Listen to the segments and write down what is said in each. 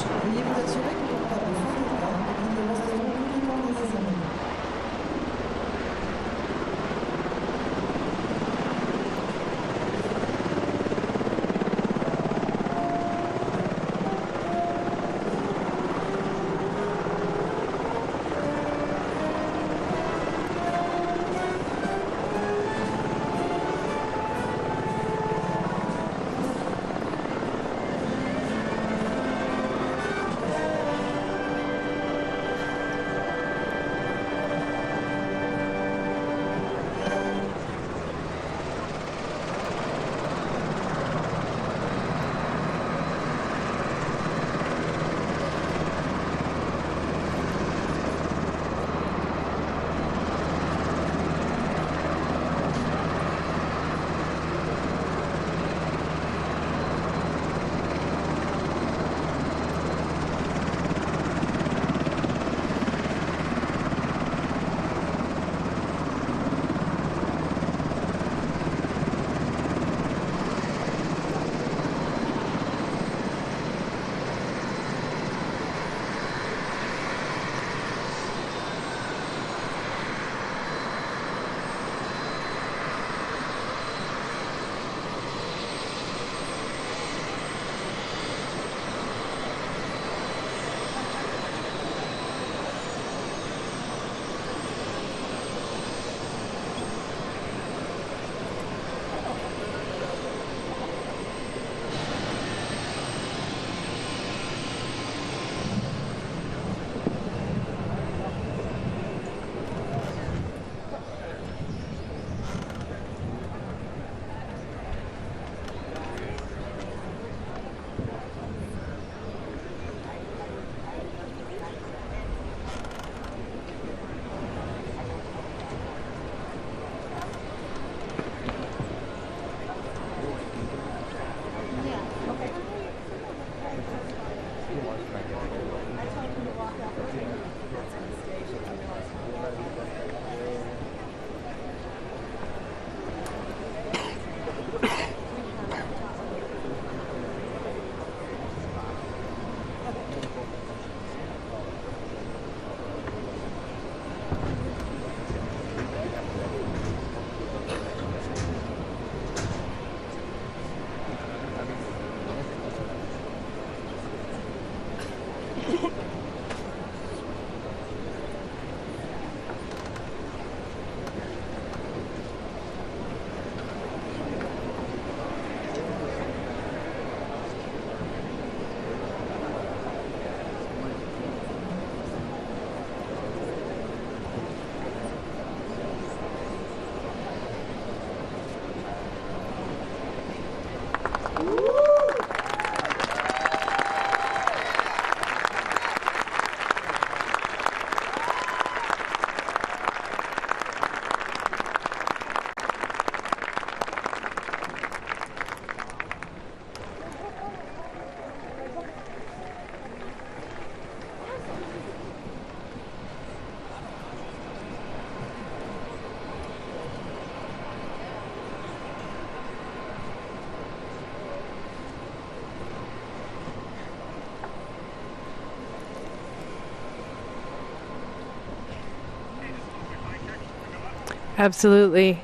Veuillez vous assurer que pour pas de fin d'état, nous ne resterons uniquement des assemblées. Absolutely.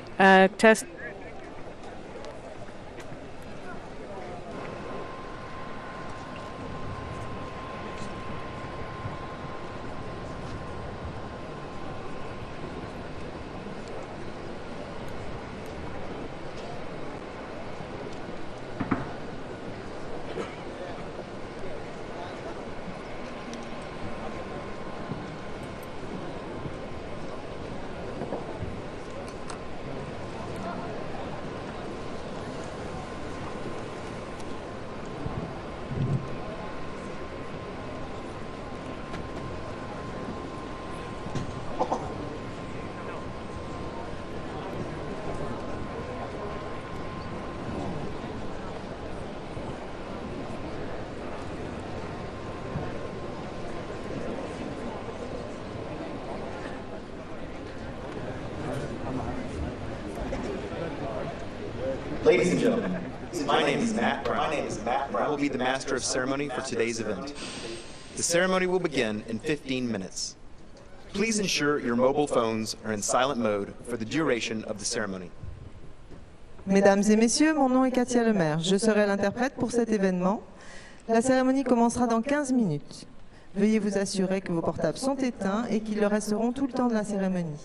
Test. Ladies and gentlemen, My name is Matt Brown. I will be the master of ceremony for today's event. The ceremony will begin in 15 minutes. Please ensure your mobile phones are in silent mode for the duration of the ceremony. Mesdames et messieurs, mon nom est Katia Lemaire. Je serai l'interprète pour cet événement. La cérémonie commencera dans 15 minutes. Veuillez vous assurer que vos portables sont éteints et qu'ils le resteront tout le temps de la cérémonie.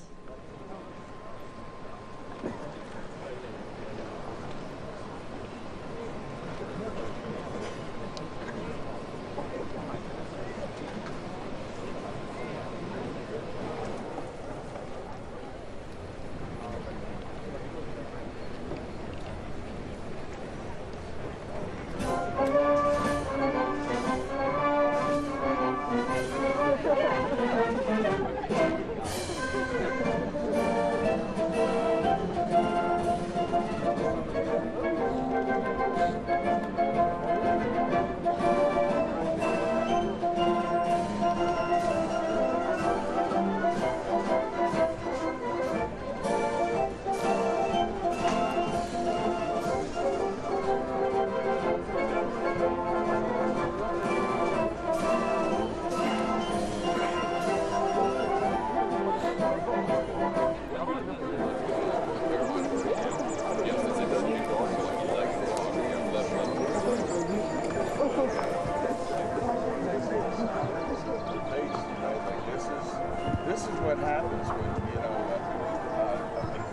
This is what happens when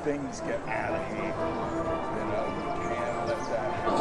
things get out of hand. You can't let that happen.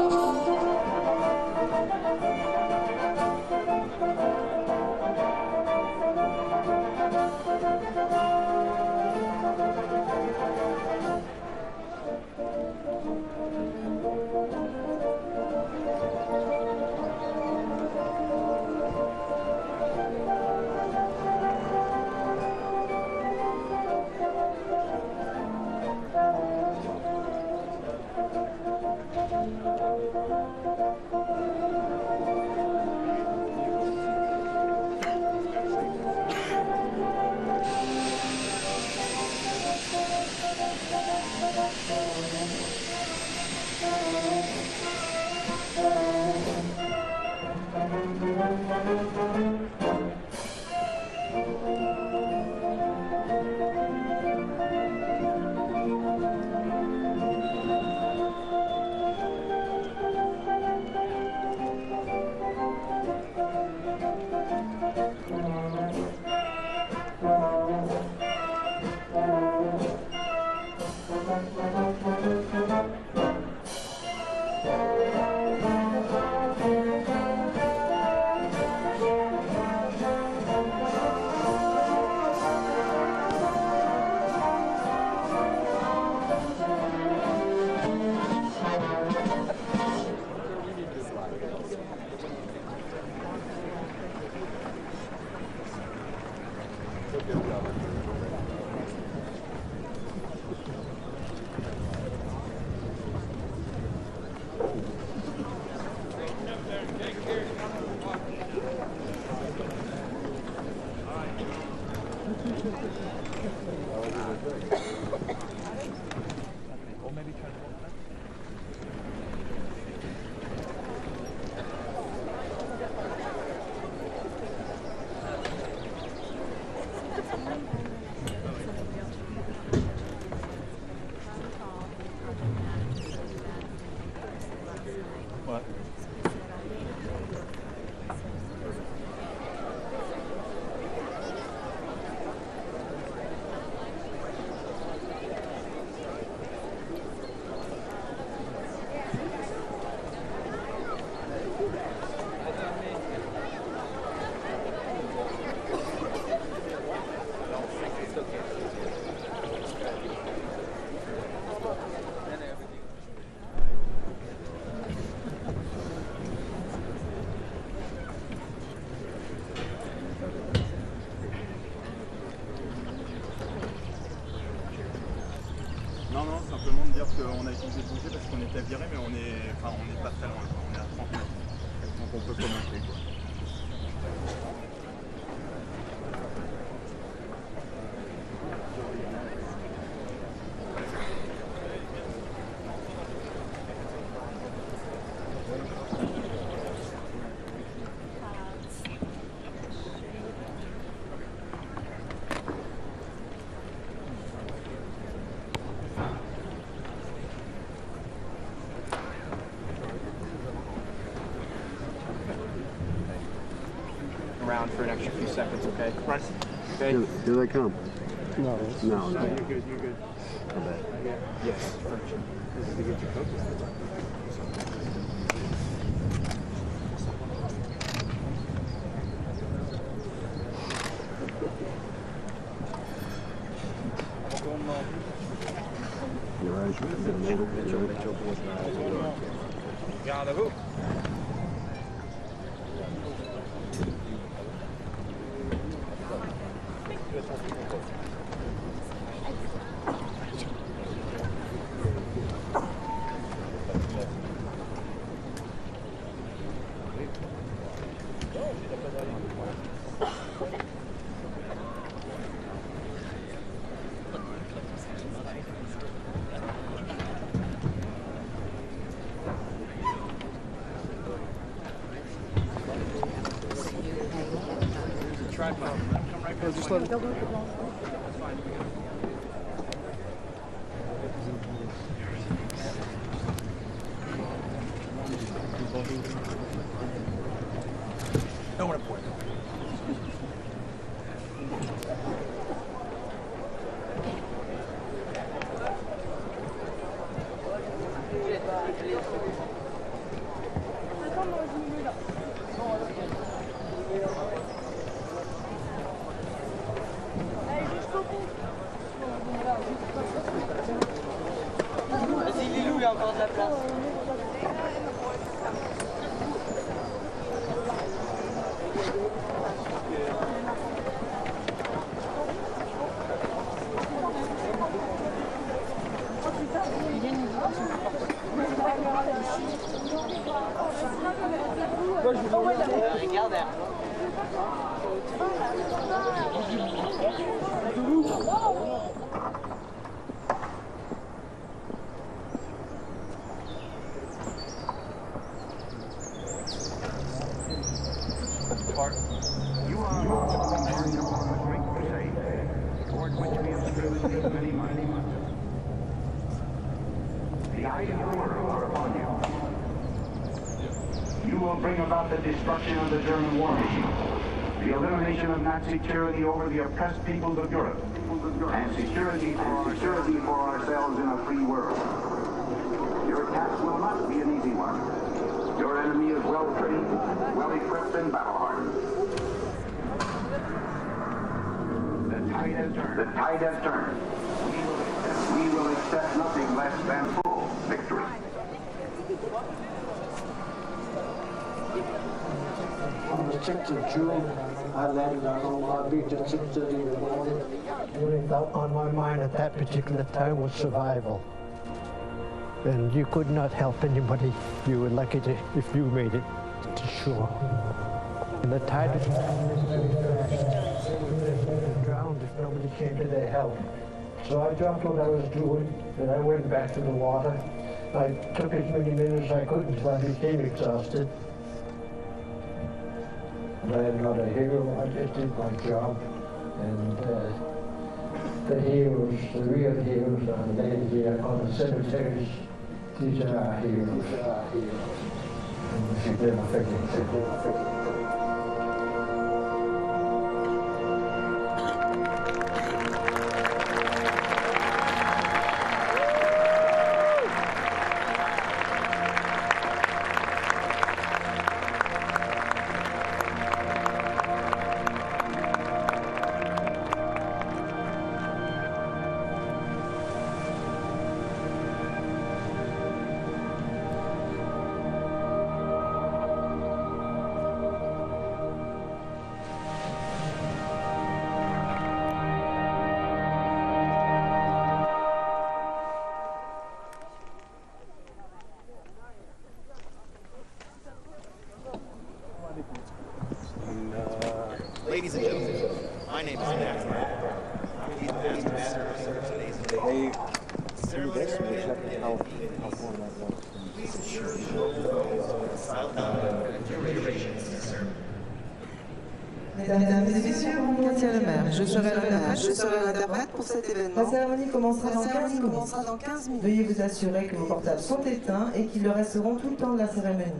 Non, simplement de dire qu'on a utilisé le bouger parce qu'on était viré, mais on est pas très loin, on est à 30 mètres. Donc on peut commencer. around for an extra few seconds, okay? Okay? Here they come. No. No, no. You're good, you're good. I bet. Yes, furniture. Did you get your coat? Your eyes Gardez-vous. Just let it go. That's fine. No one important. Vas-y Lilou, il y a encore de la place. Regarde. You are embarked upon a great crusade, toward which we have striven these many months. The eyes of the world are upon you. You will bring about the destruction of the German war machine, the elimination of Nazi tyranny over the oppressed peoples of Europe, and security for ourselves in a free world. Your task will not be an easy one. Your enemy is well trained, well equipped, and battle-hardened. The tide has turned. We will accept nothing less than full victory. On the 6th of June, I landed on Omaha Beach at 6:30 in the morning. The only thought on my mind at that particular time was survival. And you could not help anybody. You were lucky if you made it to shore. And the tide was drowned if nobody came to their help. So I dropped what I was doing, and I went back to the water. I took as many minutes as I could until I became exhausted. But I'm not a hero, I just did my job. And the heroes, the real heroes are laid here on the cemeteries. These are our heroes. And she never forget. Ladies and gentlemen, my name is Matt. I'm the master of today's event. The ceremony will begin in 15 minutes. Please ensure your phones are silent and duration of the ceremony. Mesdames et messieurs, mon nom est Katia Lemaire. Je serai l'interprète pour cet événement. La cérémonie commencera dans 15 minutes. Veuillez vous assurer que vos portables sont éteints et qu'ils le resteront tout le temps de la cérémonie.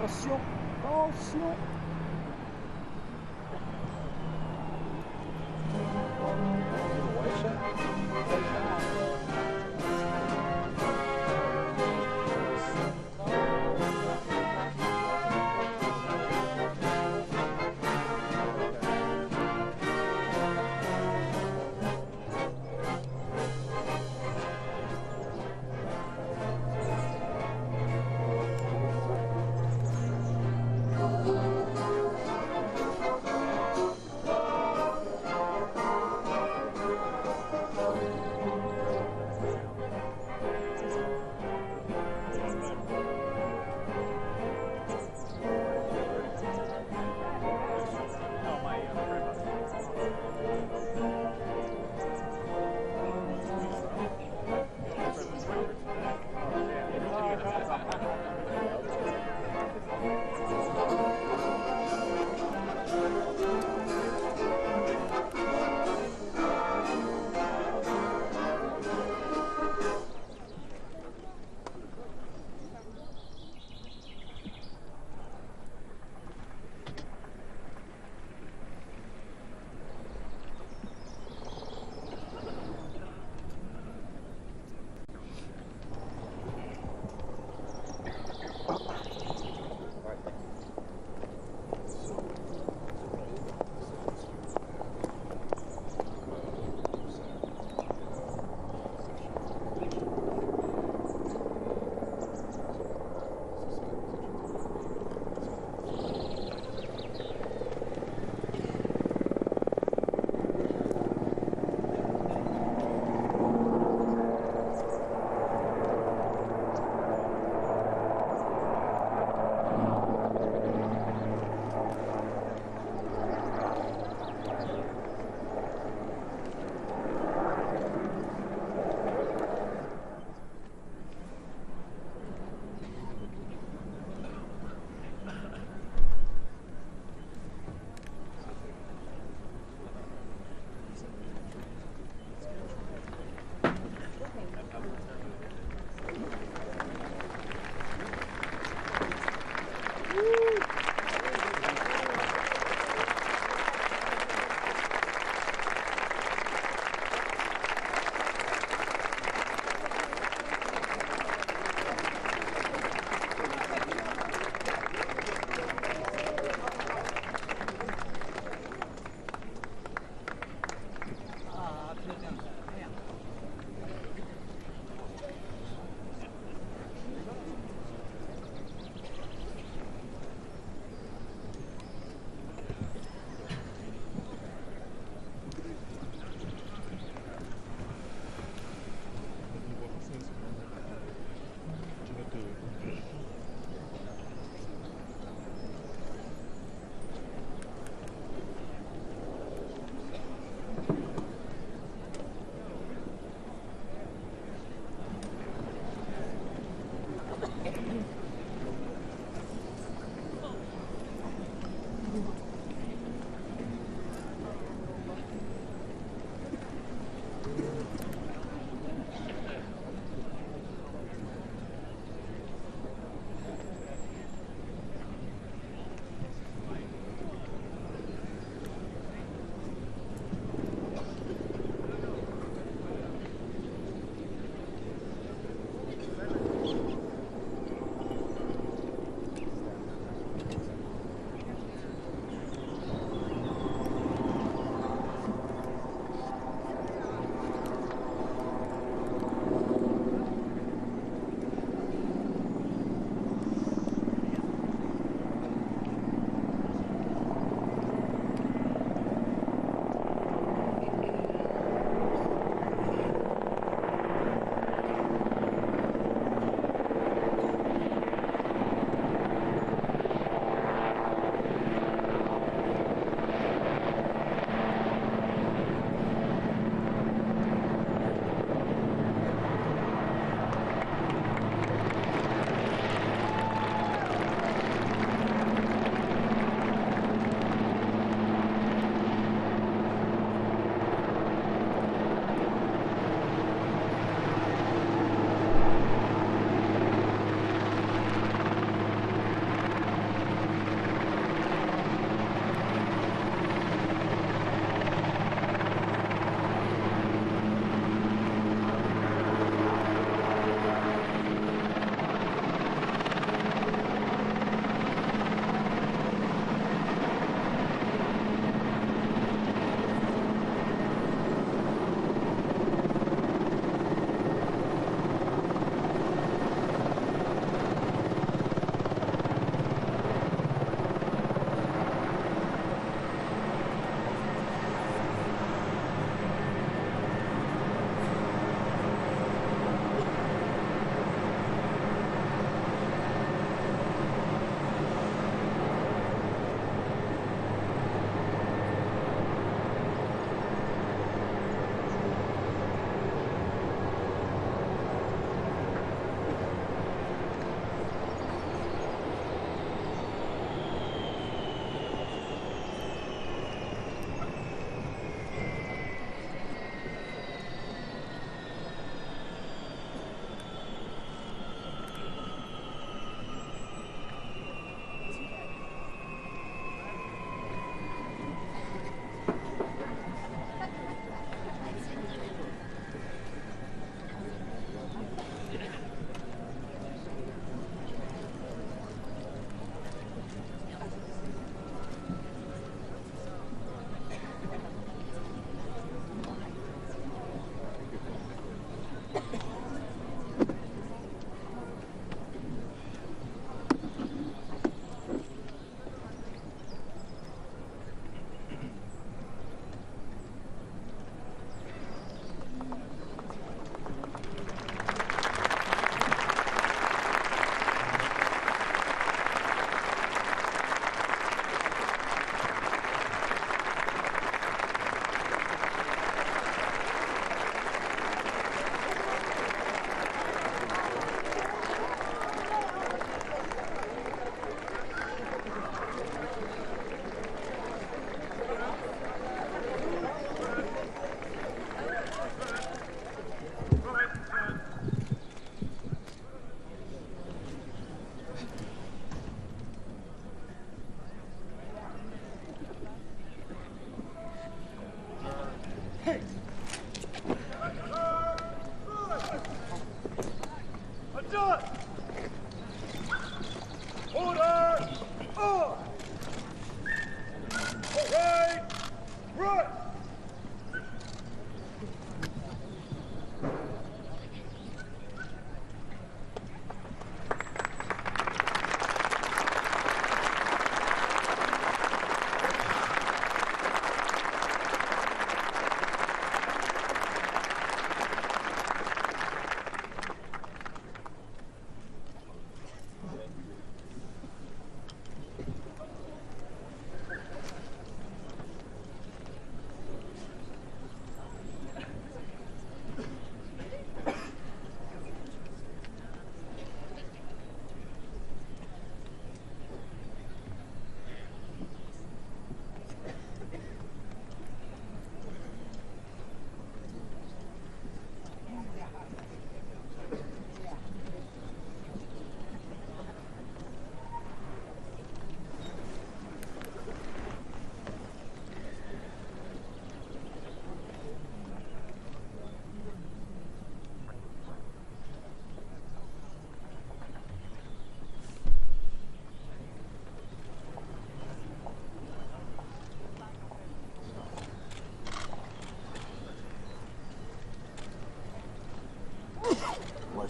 Attention, attention.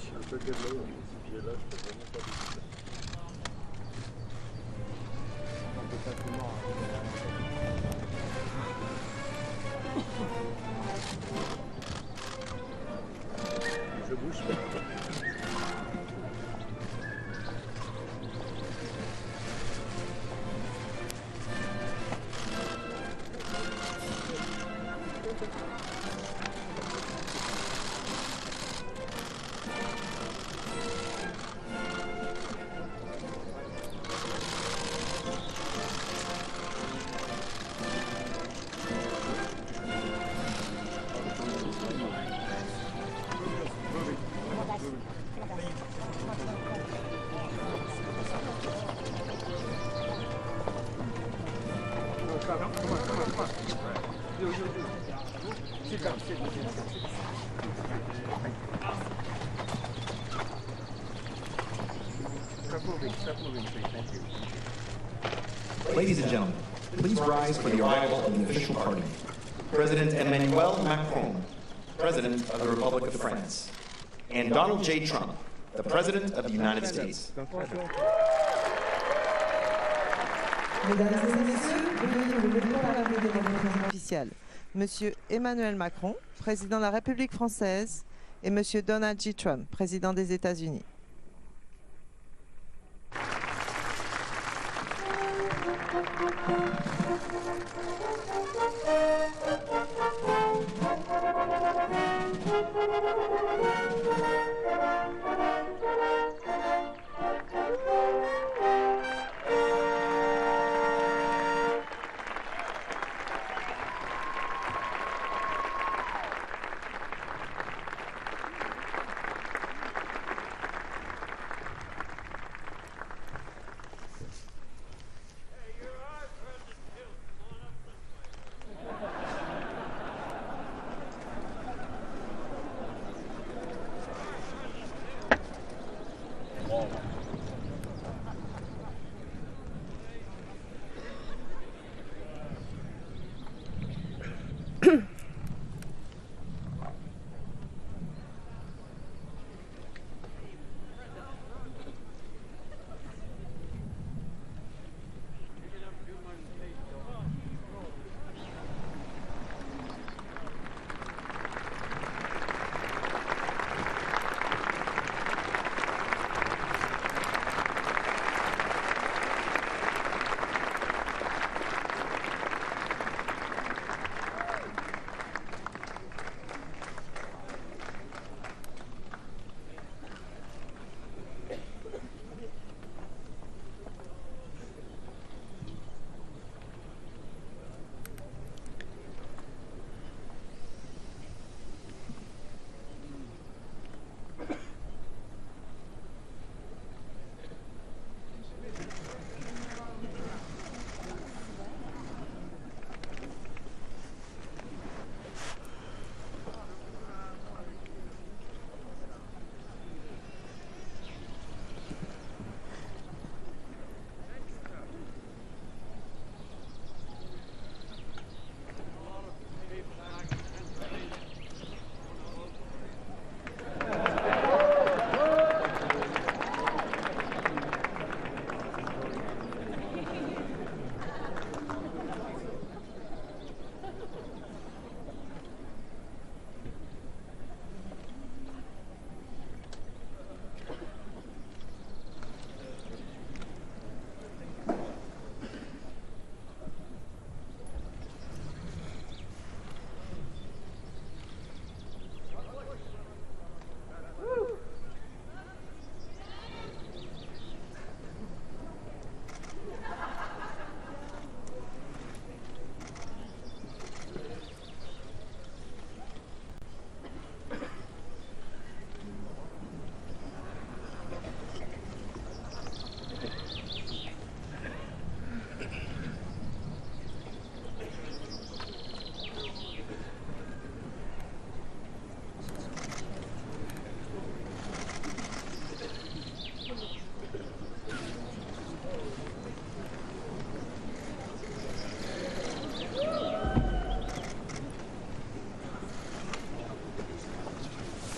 Un peu de l'eau, ce pied-là, je peux vraiment pas visiter. On peut facilement je bouge pas. Ladies and gentlemen, please rise for the arrival of the official party. President Emmanuel Macron, President of the Republic of France, and Donald J. Trump, the President of the United States. Mesdames et messieurs, veuillez vous lever par l'arrivée de notre président officiel, Monsieur Emmanuel Macron, président de la République française, et Monsieur Donald J. Trump, président des États-Unis.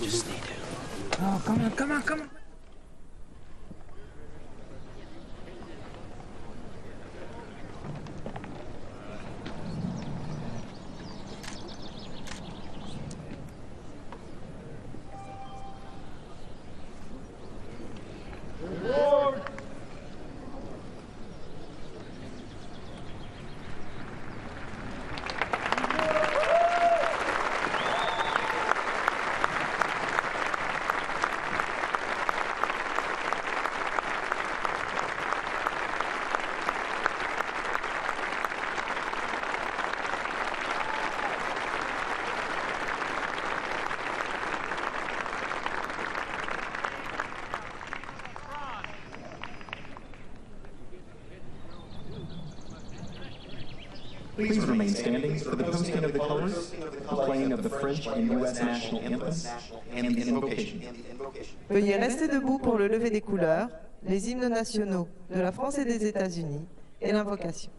Just need to Oh, come on, come on, come on. Please remain standing for the posting of the colors, the playing of the French and U.S. national anthems, and the invocation. Veuillez rester debout pour le lever des couleurs, les hymnes nationaux de la France et des États-Unis et l'invocation.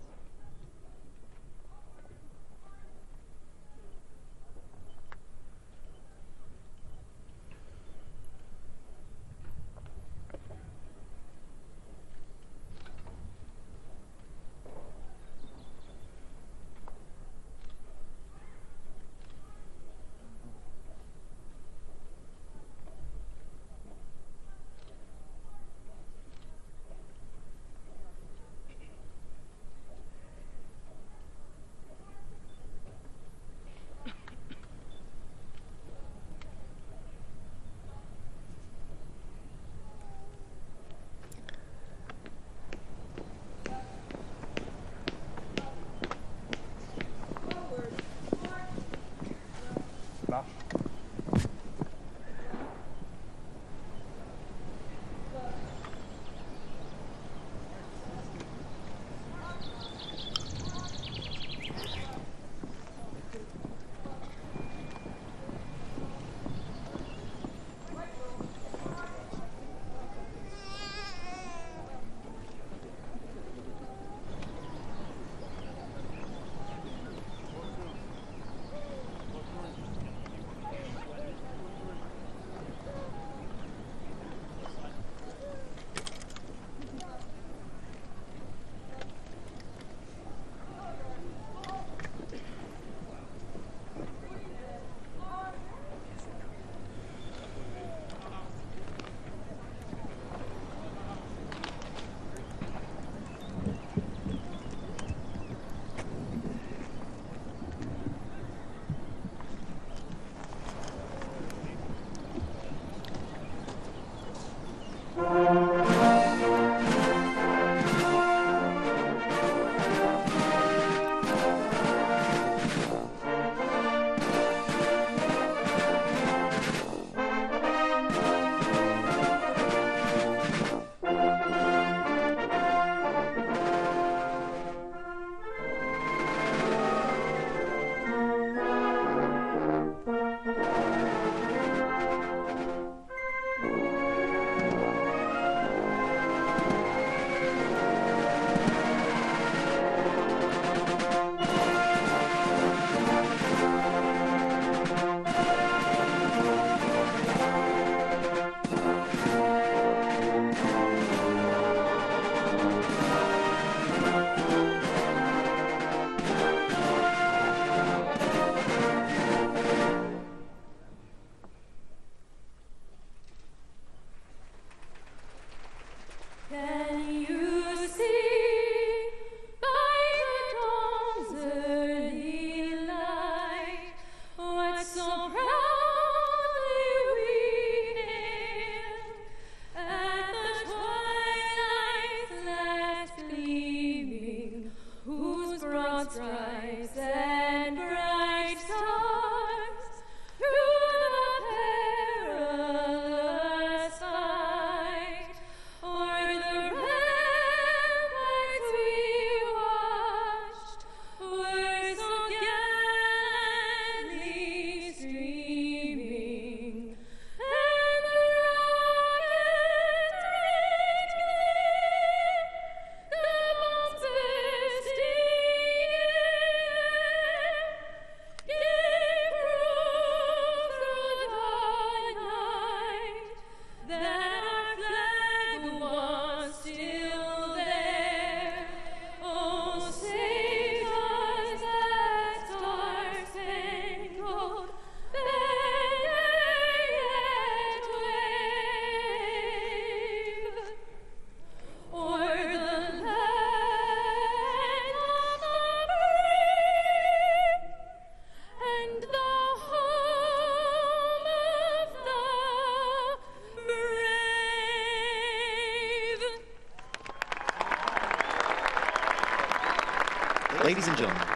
Ladies and gentlemen,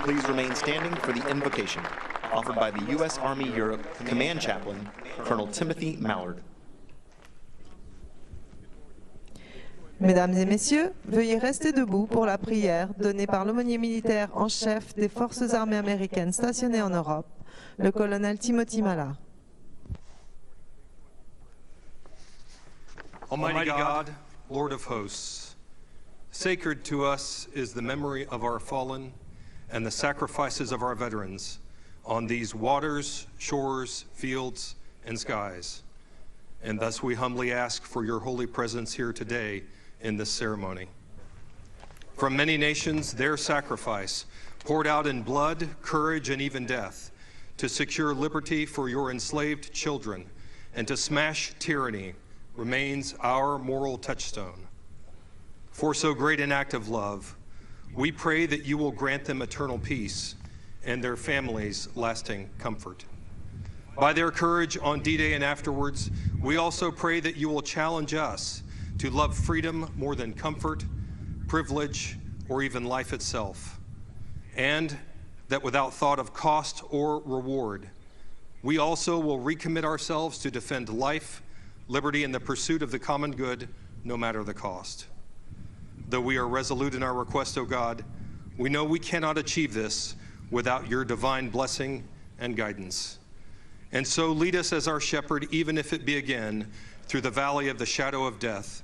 please remain standing for the invocation offered by the U.S. Army Europe Command Chaplain, Colonel Timothy Mallard. Mesdames et messieurs, veuillez rester debout pour la prière donnée par l'aumônier militaire en chef des forces armées américaines stationnées en Europe, le colonel Timothy Mallard. Almighty God, Lord of hosts, sacred to us is the memory of our fallen and the sacrifices of our veterans on these waters, shores, fields, and skies. And thus we humbly ask for your holy presence here today in this ceremony. From many nations, their sacrifice, poured out in blood, courage, and even death, to secure liberty for your enslaved children and to smash tyranny, remains our moral touchstone. For so great an act of love, we pray that you will grant them eternal peace and their families lasting comfort. By their courage on D-Day and afterwards, we also pray that you will challenge us to love freedom more than comfort, privilege, or even life itself, and that without thought of cost or reward, we also will recommit ourselves to defend life, liberty, and the pursuit of the common good, no matter the cost. Though we are resolute in our request, O God, we know we cannot achieve this without your divine blessing and guidance. And so lead us as our shepherd, even if it be again through the valley of the shadow of death,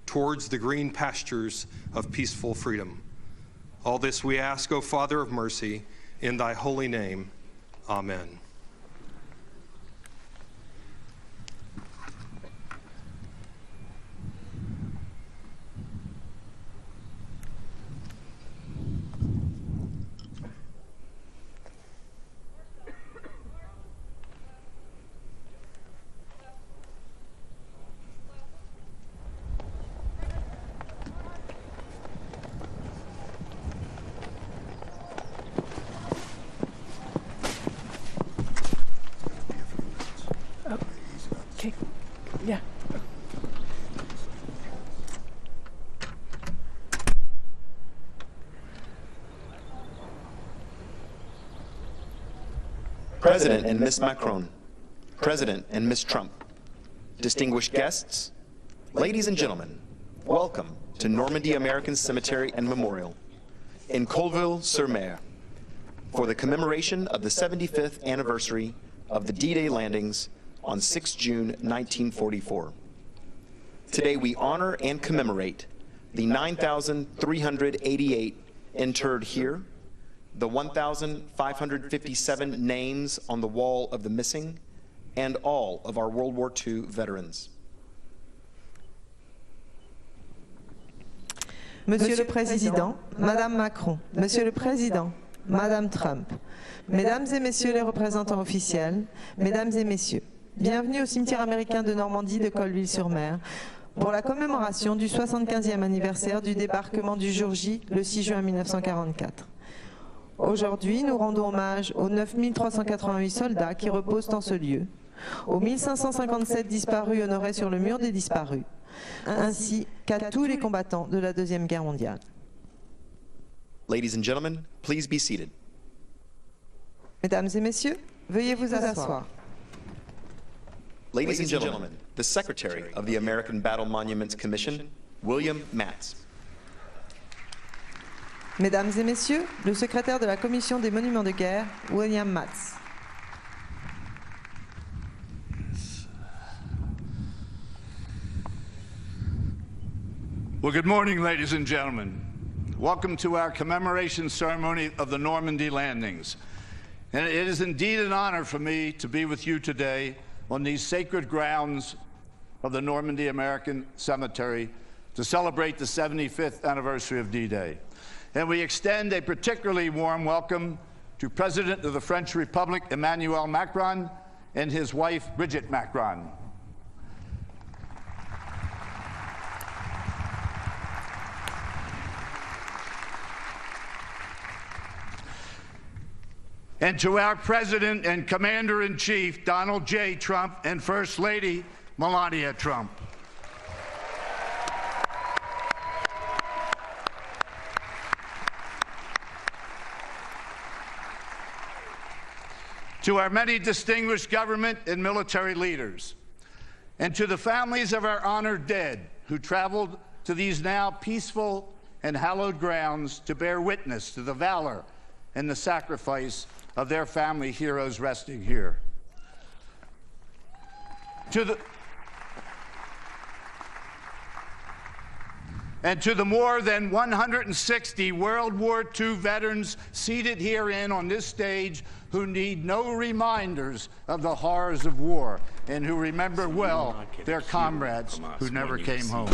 towards the green pastures of peaceful freedom. All this we ask, O Father of mercy, in thy holy name. Amen. Yeah. President and Miss Macron, President and Miss Trump, distinguished guests, ladies and gentlemen, welcome to Normandy American Cemetery and Memorial in Colville-sur-Mer for the commemoration of the 75th anniversary of the D-Day landings on 6 June 1944. Today we honor and commemorate the 9,388 interred here, the 1,557 names on the wall of the missing, and all of our World War II veterans. Monsieur le Président, Madame Macron, Monsieur le Président, Madame Trump, Mesdames et Messieurs les représentants officiels, Mesdames et Messieurs, bienvenue au cimetière américain de Normandie de Colville-sur-Mer pour la commémoration du 75e anniversaire du débarquement du jour J, le 6 juin 1944. Aujourd'hui, nous rendons hommage aux 9 388 soldats qui reposent en ce lieu, aux 1557 disparus honorés sur le mur des disparus, ainsi qu'à tous les combattants de la Deuxième Guerre mondiale. Ladies and gentlemen, please be seated. Mesdames et messieurs, veuillez vous asseoir. Ladies and gentlemen, the Secretary of the American Battle Monuments Commission, William Matz. Mesdames et messieurs, le secrétaire de la Commission des Monuments de guerre, William Matz. Well, good morning, ladies and gentlemen. Welcome to our commemoration ceremony of the Normandy landings. And it is indeed an honor for me to be with you today on these sacred grounds of the Normandy American Cemetery to celebrate the 75th anniversary of D-Day. And we extend a particularly warm welcome to President of the French Republic, Emmanuel Macron, and his wife, Brigitte Macron. And to our President and Commander-in-Chief, Donald J. Trump, and First Lady, Melania Trump. to our many distinguished government and military leaders, and to the families of our honored dead who traveled to these now peaceful and hallowed grounds to bear witness to the valor and the sacrifice of their family heroes resting here. And to the more than 160 World War II veterans seated herein on this stage who need no reminders of the horrors of war and who remember well their comrades who never came home.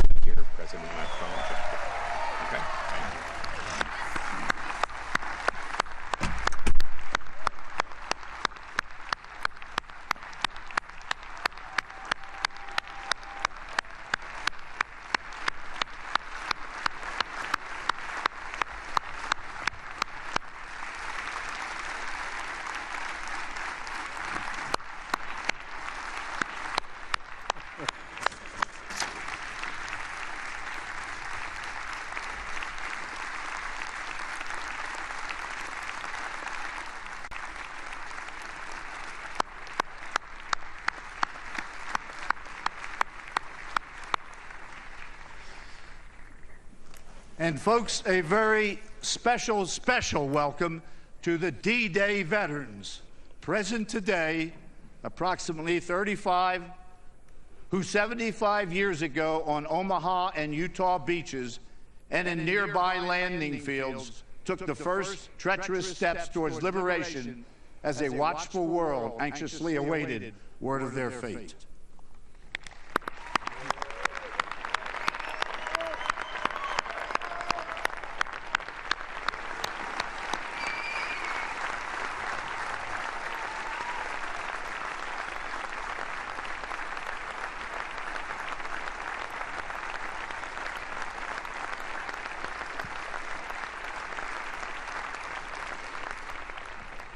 And folks, a very special welcome to the D-Day veterans present today, approximately 35, who 75 years ago on Omaha and Utah beaches and in nearby landing fields took the first treacherous steps towards liberation as a watchful world anxiously awaited word of their fate.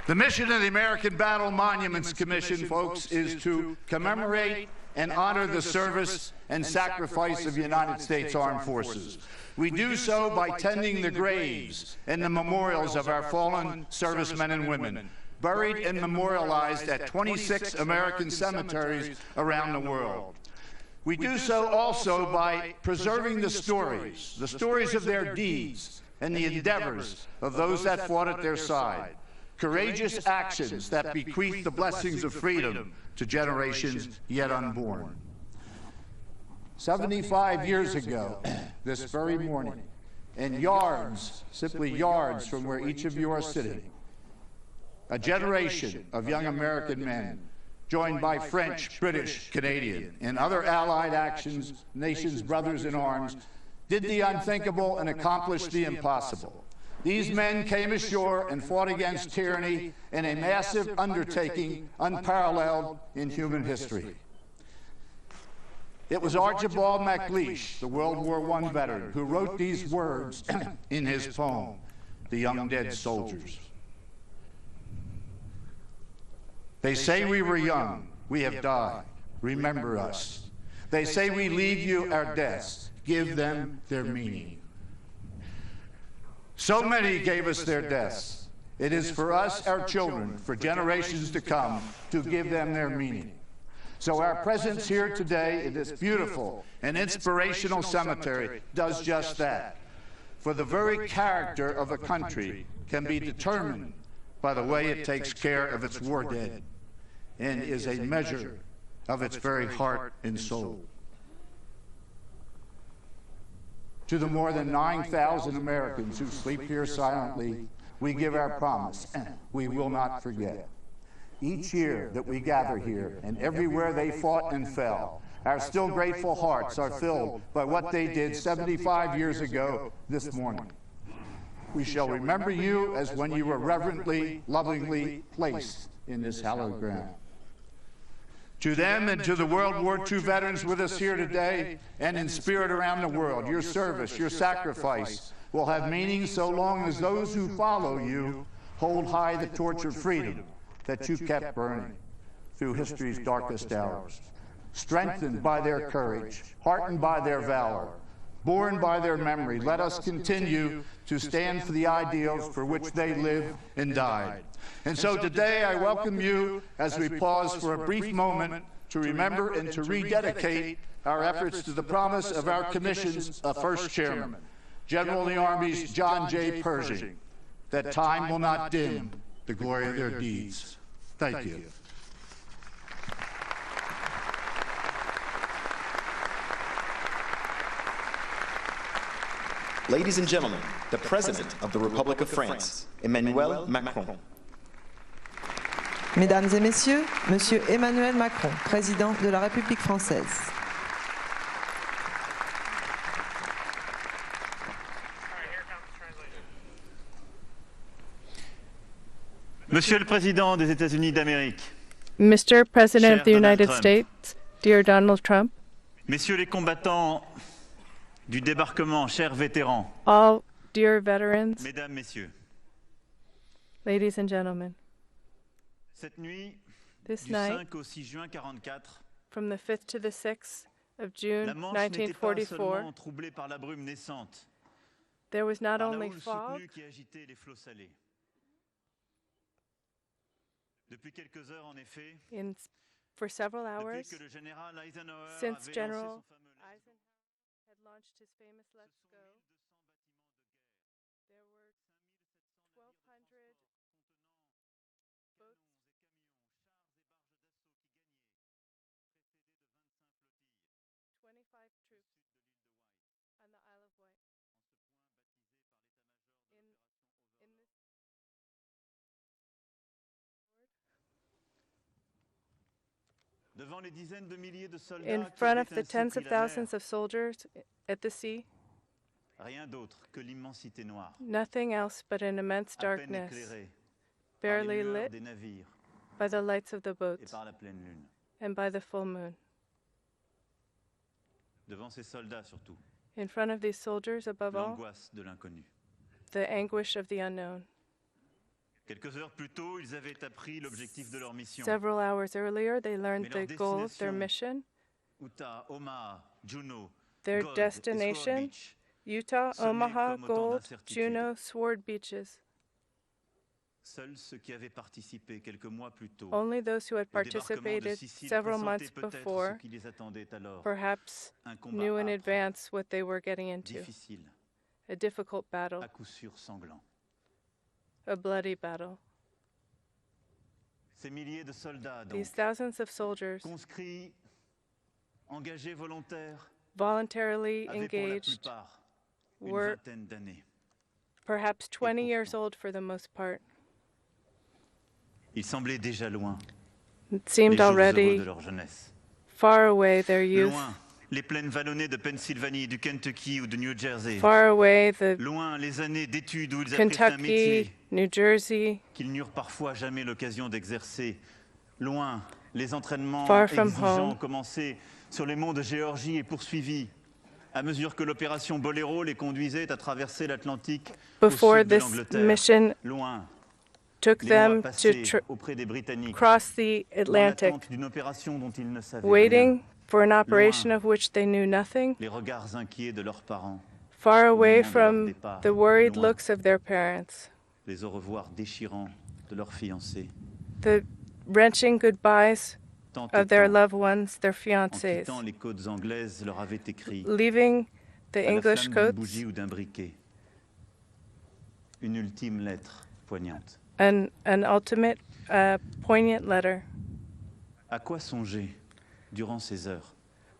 The mission of the American Battle Monuments Commission, folks, is to commemorate and honor the service and sacrifice of the United States Armed Forces. We do so by tending the graves and the memorials of our fallen servicemen and women, buried and memorialized at 26 American cemeteries around the world. We do so also by preserving the stories of their deeds and the endeavors of those that fought at their side. Courageous actions that bequeath the blessings of freedom to generations yet unborn. 75 years ago, this very morning, and yards, simply yards from where each of you are sitting, a generation of young American men, joined by French, British, Canadian, and other allied nations brothers in arms, did the unthinkable and accomplished the impossible. These men came ashore and fought against tyranny in a massive undertaking unparalleled in human history. It was Archibald MacLeish, the World War I veteran, who wrote these words in his poem, The Young Dead Soldiers. They say we were young, we have died, remember us. They say we leave you our deaths, give them their meaning. So many gave us their deaths. It is for us, our children, for generations to come, to give them their meaning. So our presence here today in this beautiful and inspirational cemetery does just that. For the very character of a country can be determined by the way it takes care of its war dead and is a measure of its very heart and soul. To the more than 9,000 Americans who sleep here silently, we give our promise, we will not forget. Each year that we gather here, and everywhere they fought and fell, our still grateful hearts are filled by what they did 75 years ago this morning. We shall remember you as when you were reverently, lovingly placed in this hallowed ground. To them and to the World War II veterans with us here today and in spirit around the world, your service, your sacrifice will have meaning so long as those who follow you hold high the torch of freedom that you kept burning through history's darkest hours. Strengthened by their courage, heartened by their valor, born by their memory, let us continue to stand for the ideals for which they lived and died. And so today I welcome you as we pause for a brief moment to remember and to rededicate our efforts to the promise of our Commission's first chairman, General of the Army's John J. Pershing, that time will not dim the glory of their deeds. Thank you. Ladies and gentlemen, the President of the Republic of France, Emmanuel Macron. Mesdames et Messieurs, Monsieur Emmanuel Macron, Président de la République française. Monsieur le Président des États-Unis d'Amérique, Mr. President of the Donald United Trump. States, dear Donald Trump, Messieurs les combattants du débarquement, chers vétérans, all dear veterans, Mesdames, Messieurs, ladies and gentlemen, cette nuit this du night, 5 au 6 juin 44, from the 5th to the 6th of June la Manche n'était pas 1944, seulement troublée par la brume naissante, there was not par la only houle fog, soutenue qui agitait les flots salés. Depuis quelques heures, en effet, for several depuis hours, que le général Eisenhower since avait General lancé son fameux Eisenhower had launched his famous Let's Go, there were 1,200 boats, 25 troops on the Isle of Wight. In this devant les dizaines de milliers de soldats in qui front avaient of the ainsi tens pris of la mer, thousands of soldiers at the sea, rien d'autre que l'immensité noire, nothing else but an immense à peine darkness, éclairée barely par les lueurs lit des navires by the lights of the et boats par la pleine lune. and by the full moon. Devant ces soldats surtout, In front of these soldiers, above all, l'angoisse de l'inconnu. the anguish of the unknown. Quelques heures plus tôt, ils avaient appris l'objectif de leur mission. Several hours earlier, they learned Mais leur the goal of their destination, mission, Utah, Omaha, Juneau, their Gold et Sword destination, Beach, Utah, semés Omaha, comme autant Gold, d'incertitudes. Juneau, Sword Beaches. Seuls ceux qui avaient participé quelques mois plus tôt Only those who had au débarquement de participated Sicile several pressentaient months peut-être before ce qui les attendait alors. perhaps Un combat knew in âpre, advance what they were getting into. difficile, A difficult battle, à coup sûr sanglant. a bloody battle. Ces milliers de soldats, donc, These thousands of soldiers, conscrits, engagés volontaires, voluntarily avaient pour la engaged, plupart une were vingtaine d'années. perhaps 20 years old for the most part. Ils semblaient déjà loin, It seemed les jours heureux already de leur jeunesse. far away their youth, Loin, les plaines vallonnées de Pennsylvanie, du Kentucky ou de New Jersey. far away the Loin, les années d'études où ils apprirent un Kentucky, métier New Jersey, qu'ils n'eurent parfois jamais l'occasion d'exercer. Loin, les entraînements Far from exigeants home. ont commencé sur les monts de Géorgie et poursuivis à mesure que l'opération Boléro les conduisait à traverser l'Atlantique au before sud de this l'Angleterre. mission Loin, took les mois them to passés auprès des Britanniques, cross the dans Atlantic, l'attente d'une opération dont ils ne savaient waiting rien. for an operation of which they knew nothing, Les regards inquiets de leurs parents, far away moment de leur from départ, the worried loin. looks of their parents, les au revoir déchirants de leurs fiancés, the wrenching goodbyes tant et of their tant, loved ones, their en fiancés, quittant les côtes anglaises, leur avaient écrit leaving the à la English flamme d'une coats, bougie ou d'un briquet une ultime lettre poignante. an ultimate poignant letter. À quoi songer durant ces heures?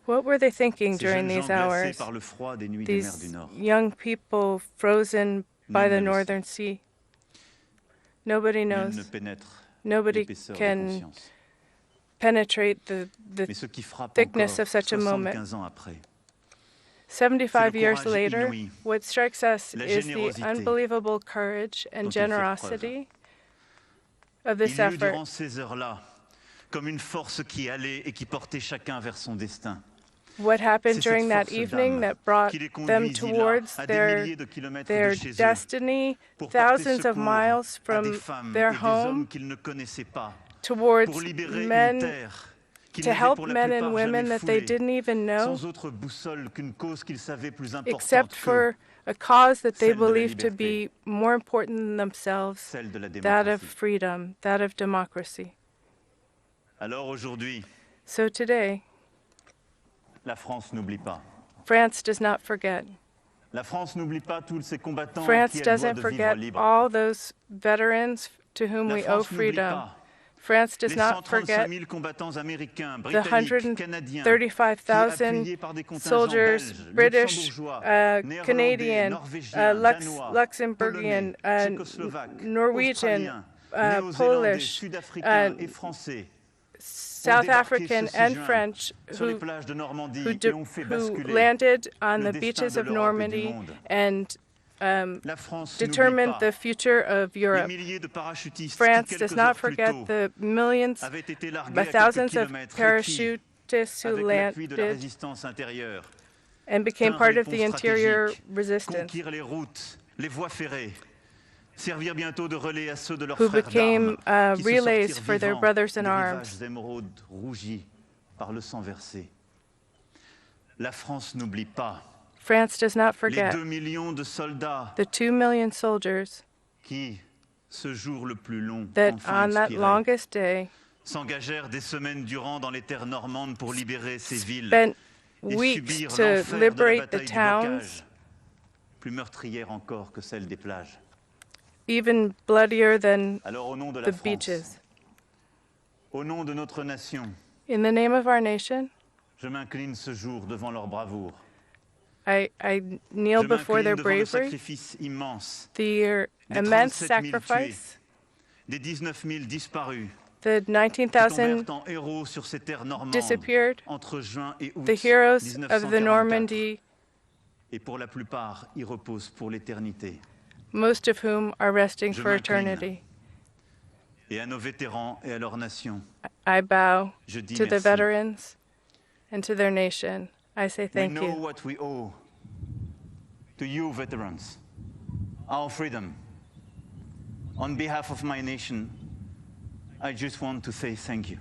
What were they thinking Ces during jeunes these gens glacés hours? par le froid des nuits des mers du These Nord. young people frozen by Nul the ne le northern sea. Nobody Nul knows. ne pénètre Nobody l'épaisseur de can conscience. penetrate Mais the ce qui frappe thickness encore of such a moment. 75 ans après, 75 le years courage later, inouï, what strikes us la is the générosité unbelievable courage dont and ils firent generosity of this il y eut effort. durant ces heures-là comme une force qui allait et qui portait chacun vers son destin. What happened C'est cette during that force evening d'âme that brought qui les them conduisit là, towards à des their milliers de kilomètres their de chez eux, destiny, pour porter thousands of secours miles à from des femmes their et des hommes home qu'ils ne connaissaient pas, towards pour libérer une men terre qu'ils to n'avaient help pour la men plupart and women jamais that they foulés, didn't even know, sans autre boussole qu'une cause qu'ils savaient plus importante except qu'eux, for a cause that they celle de la believed to liberté, be more important than themselves, celle de la that of démocratie. freedom, that of democracy. Alors aujourd'hui, So today, la France n'oublie pas. France does not forget. La France n'oublie pas tous ces combattants France qui elle doit doesn't de vivre forget libre. all those veterans to whom La we owe France n'oublie freedom. pas France does les not 135 forget 000 combattants américains, the britanniques, canadiens, qui, 135,000 appuyés par des contingents soldiers, belges, British, luxembourgeois, néerlandais, Canadian, norvégiens, danois, Luxembourgian, polonais, tchécoslovaques, Norwegian, australiens, néo-zélandais, Polish, sud-africains et français, South ont débarqué African ce 6 and juin French sur les who, plages de Normandie who, et ont fait who basculer landed on le the destin beaches de of l'Europe et du Normandy monde. and La France determined n'oublie pas the future of les Europe. milliers de parachutistes France qui, does quelques not heures plus forget tôt, the millions, avaient été largués the à quelques thousands of kilomètres et qui, parachutists who avec l'appui de la landed résistance intérieure, and became tinrent part les of the ponts interior stratégiques, resistance, conquirent les routes, les voies ferrées, servirent bientôt de relais à ceux de leurs who frères became d'armes qui se relays sortirent for their vivants brothers in des arms. rivages émeraudes rougis par le sang versé. La France n'oublie pas France does not les forget 2 millions de soldats the 2 million soldiers qui, ce jour le plus long, that enfin on that expiré, longest day s'engagèrent des semaines durant dans les terres normandes pour libérer ces villes spent et weeks subirent to l'enfer de la liberate the bataille du towns, bocage, plus meurtrière encore que celle des plages. even bloodier than Alors au nom de the la France, beaches. au nom de notre nation, In the name of our nation, je m'incline ce jour devant leur bravoure. I kneel Je before their m'incline devant le bravery, sacrifice immense their des immense 37 000 tués, sacrifice, des 19 000 disparus, the qui 19,000 tombèrent en héros sur ces terres normandes disappeared, entre juin et août the heroes of the 1944, Normandy, et pour la plupart y reposent pour l'éternité. most of whom are resting Je for m'incline. eternity. Et à nos vétérans et à leur nation, I bow je dis to the merci. veterans and to their nation. I say We thank know you. what we owe to you veterans, our freedom. On behalf of my nation, I just want to say thank you.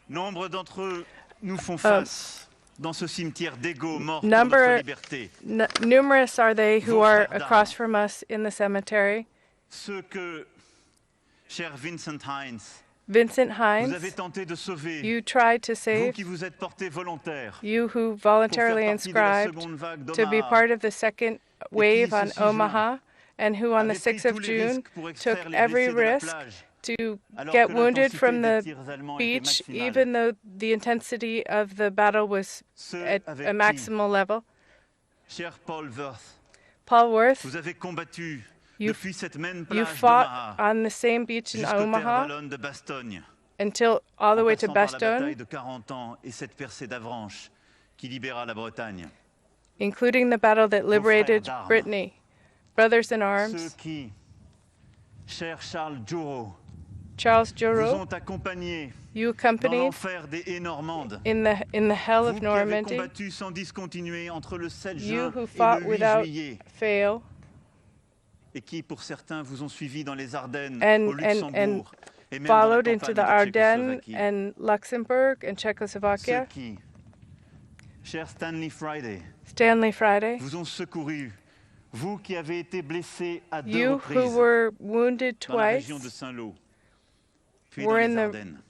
Nombre d'entre eux nous font face dans ce cimetière d'égaux morts pour notre liberté. Numerous are they who are across from us in the cemetery. Ceux que, cher Vincent Hines, Vincent vous Hines, avez tenté de sauver, you tried to vous save, qui vous êtes porté volontaire, you who voluntarily pour faire partie de la inscribed seconde vague to be d'Omaha, part of the second wave on ce 6 juin, Omaha, and who on the avez pris 6th of tous les June risques pour took extraire les every blessés de la risk plage, to alors get que wounded l'intensité from des the tirs allemands était beach, maximale. even though the intensity of the battle was Ceux at avec a qui, maximal level. cher Paul Worth, Paul Worth, vous avez combattu you, depuis cette même you plage fought d'Omaha on the same beach in jusqu'aux terres Omaha wallonnes de Bastogne, until all the en way to passant par la bataille Bastogne, de 40 ans et cette percée d'Avranches qui libéra la Bretagne. including the battle that liberated d'armes. Brittany. Brothers in Ceux arms, qui, cher Charles Jouro, Charles vous Joro, ont accompagné you dans accompanied l'enfer des haies normandes. in the hell Vous of qui avez Normandy, combattu sans discontinuer entre le 7 you juin who et fought le 8 without juillet, fail, et qui, pour certains, vous ont suivi dans les Ardennes, and au Luxembourg, et même dans la followed into campagne the de Ardennes Tchécoslovaquie. and Luxembourg and Ceux Czechoslovakia. qui, cher Stanley Friday, Stanley Friday, vous ont secouru, vous qui avez été blessé à 2 you who reprises were wounded dans la twice, région de Saint-Lô, puis dans were les in the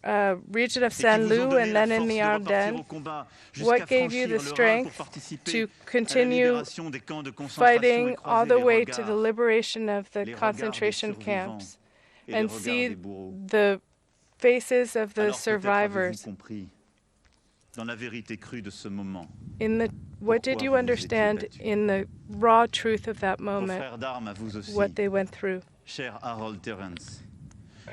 Ardennes, region of et qui Saint vous ont Loup donné and la then in force the de repartir Ardennes. au combat What jusqu'à gave you franchir the le Rhin pour strength participer to à la continue libération des camps de concentration et fighting all croiser the les way to the regards, liberation of the les regards des concentration survivants camps et les and regards see des bourreaux. the faces of the Alors peut-être avez-vous survivors? compris dans la vérité crue de ce moment? What did you understand in the raw truth of that Vos moment? frères d'armes à vous aussi, What they went through. cher Harold Terrence.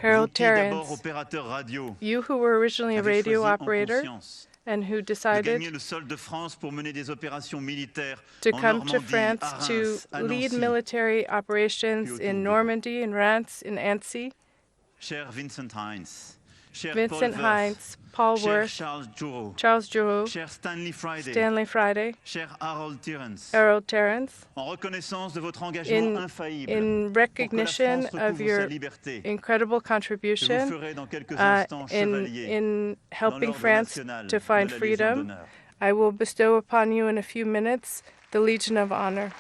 Harold Vous qui, d'abord Terrence, opérateur radio, you who were originally a avez radio choisi en operator conscience and who de decided gagner le sol de France pour mener des opérations militaires to en come to Normandie, France à to Reims, à lead Nancy. military operations autour in d'eux. Normandy, in Reims, in Annecy. Cher Vincent Hines, cher Vincent Paul Worth, Hines, Paul cher Worth, Charles Giroux, Giroux, cher Stanley Friday, Stanley Friday, cher Harold Terrence, Harold Terrence, en reconnaissance de votre engagement infaillible in recognition pour que la France of recouvre your sa liberté, incredible je vous contribution ferai dans quelques instants chevalier in helping l'ordre France national to de find la Légion freedom. d'honneur. I will bestow upon you in a few minutes the Legion of Honor.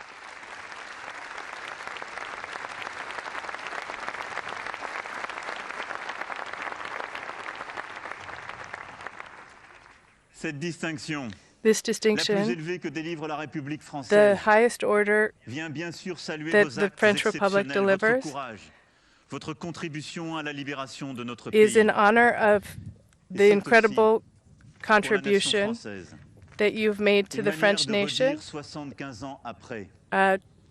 Cette distinction, This la plus distinction, élevée que délivre la République the française, highest order vient bien sûr saluer that vos the actes French Republic exceptionnels, votre delivers, courage, votre contribution à la libération de notre is pays. in honor of Et the c'est incredible aussi pour la nation contribution française that you've made to une the manière French de nation. redire 75 ans après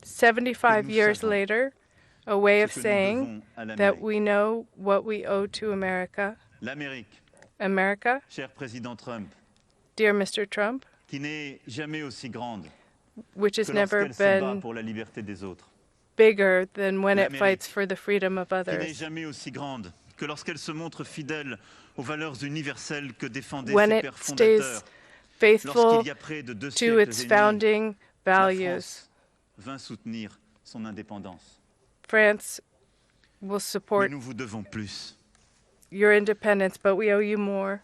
75 nous years savons later, a way of ce que nous saying devons à that l'Amérique. we know what we owe to America. L'Amérique, America, cher président Trump, dear Mr. Trump, qui n'est jamais aussi grande which has que never lorsqu'elle se bat been pour la liberté des autres, bigger than when it L'Amérique, fights for the freedom of qui n'est others. jamais aussi grande que lorsqu'elle se montre fidèle aux valeurs universelles que défendaient When ses it pères stays fondateurs. faithful Lorsqu'il y a près de 2 to siècles its et demi, founding la values. France vint soutenir son indépendance. France will Mais support nous vous devons plus. your independence, but we owe you more.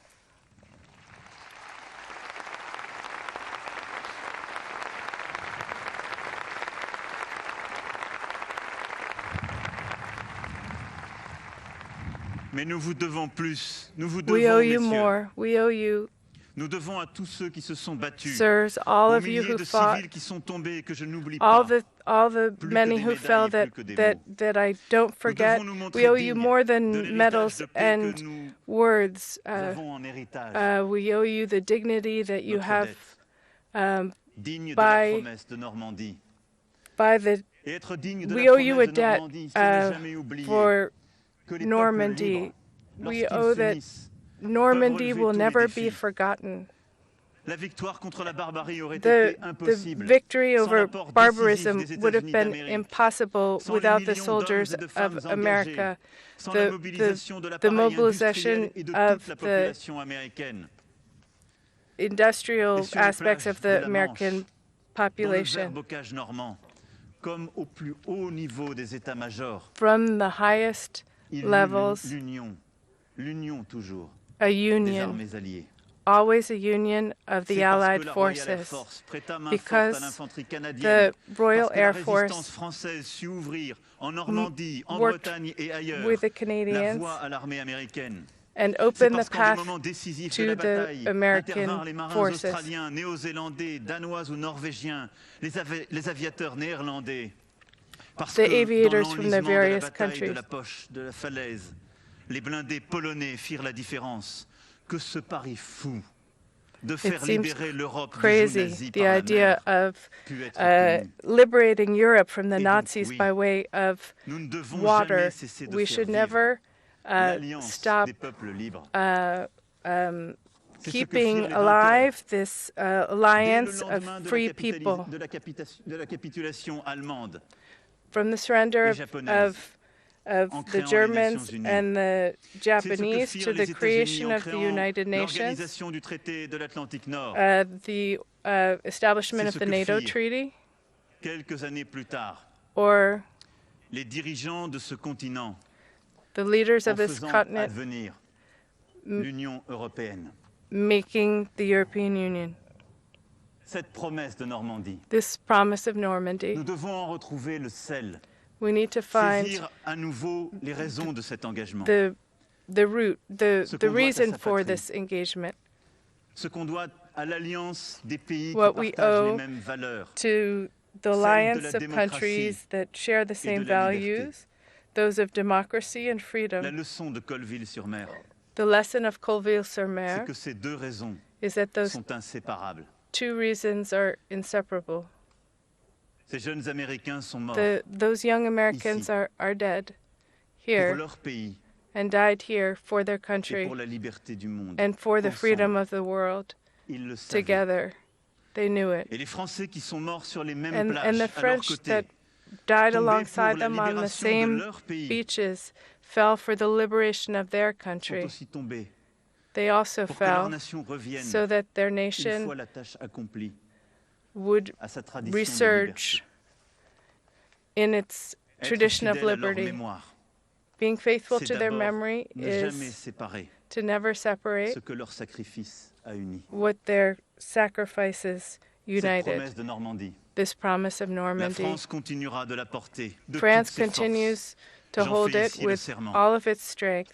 Mais nous vous devons plus. Nous vous We owe devons, you messieurs. more. We owe you, Nous devons à tous ceux qui se sont battus, sirs, all aux of you milliers who de fought, civils qui sont tombés et que je n'oublie all pas. the Plus que many des who fell médailles, plus que des that I don't forget. devons nous montrer We owe you dignes more de than l'héritage medals de paix and que nous words. avons en héritage, We owe you the dignity that you notre have dette, digne de by- la promesse de Normandie. by the. Et être digne de We la owe you a promesse de debt Normandie, c'est ne jamais oublier for que les Normandy. peuples libres, We lorsqu'ils owe that s'unissent, Normandy relever will tous les never défis. be forgotten. la victoire contre la barbarie aurait The été impossible victory sans over l'apport barbarism décisif des would have États-Unis been d'Amérique, impossible sans les without the millions d'hommes soldiers et de femmes of engagés, America. sans la The, mobilisation de the l'appareil mobilization industriel et de of toute la the population américaine. industrial Et sur les aspects plages of de the la American Manche, dans le population. vert bocage normand, comme au plus haut niveau des états-majors, From the highest il y eut levels, l'union toujours, a des union, armées alliées. always a union of the C'est parce Allied que la Royal Air Forces, Force prêta main forte à because l'infanterie canadienne, the Royal parce que la Air résistance Force française sut ouvrir en Normandie, en worked Bretagne et ailleurs with the la Canadians voie à l'armée américaine. and C'est opened parce the qu'en des path moments décisifs de to la the bataille American intervinrent les marins forces. australiens, néo-zélandais, danois ou norvégiens, les aviateurs néerlandais. Parce The que aviators dans from the l'enlisement de la various bataille de countries. la poche de la falaise, les blindés polonais firent la différence. Que ce pari fou de It faire seems libérer l'Europe du joug crazy, nazi the par la idea mer of put être connu. liberating Europe from the Et donc, Nazis oui, by way of Nous ne devons water. jamais cesser de We faire should vivre never l'alliance stop des peuples libres. um, C'est ce que keeping firent les vainqueurs. alive this Dès le alliance lendemain of de free la people. de la capitulation allemande, From the surrender et of, japonaise, en the créant les Germans Nations Unies. and the C'est ce que Japanese firent to les the creation États-Unis en of the créant United Nations, l'organisation du traité de l'Atlantique Nord. the establishment C'est of ce the que NATO firent. Treaty, Quelques années plus tard, or les dirigeants de ce continent, the leaders en of this faisant continent advenir l'Union européenne. making the European Union. Cette promesse de Normandie, This promise of Normandy, nous devons en retrouver le sel, we need to find saisir à nouveau les raisons de cet engagement, the root, Ce the qu'on doit à reason sa for patrie. this engagement, ce qu'on doit à l'alliance des pays What qui we partagent les owe mêmes valeurs, to the Celle de alliance la of démocratie countries that share the same de la liberté. values, those of democracy and la freedom. leçon de Colville-sur-Mer. The lesson of C'est Colville-sur-Mer que ces deux raisons is that those sont inséparables. two reasons are inseparable. Ces jeunes Américains sont morts Those young Americans are dead pour here leur pays and died here for their et country pour la liberté du monde. and for the freedom Ensemble, of the world. ils le savaient. Together, they knew it. Et les Français qui sont morts sur les mêmes And plages the à leur French côté, that died tombés alongside pour la them on the libération de same leur pays, beaches fell for the liberation of their sont country. aussi tombés They also pour que leur fell nation revienne, so that their une fois nation la tâche accomplie, would à sa tradition de resurge liberté. in its Être tradition of fidèle à leur liberty. mémoire, Being faithful c'est to their d'abord memory ne jamais is séparer to never separate ce que leur sacrifice a uni. what their sacrifices Cette united. promesse de Normandie, This promise of la Normandy. France continuera de la porter de France toutes ses continues to forces. J'en hold fais it ici le with serment. all of its strength.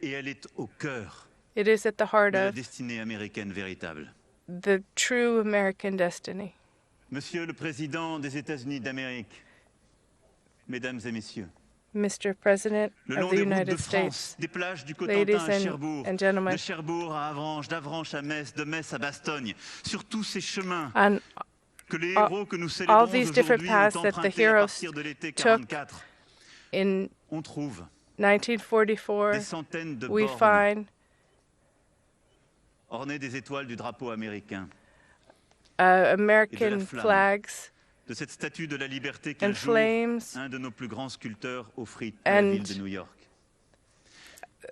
Et elle est au cœur It is at the heart de la of destinée américaine véritable. the true American destiny. Monsieur le Président des États-Unis d'Amérique, Mesdames et Messieurs, Mr. President le of long the des routes de United France, States, des plages du ladies Cotentin à Cherbourg, and gentlemen, de Cherbourg à Avranches, d'Avranches à Metz, de Metz à Bastogne, sur tous ces chemins on que les all- héros que nous all célébrons these different aujourd'hui paths ont that the empruntés à heroes partir de l'été took 44, in on trouve 1944, des centaines de we bornes find ornées des étoiles du drapeau américain, American flamme. flags de cette statue de la liberté qu'un and jour flames, un de nos plus grands sculpteurs offrit à la and ville de New York.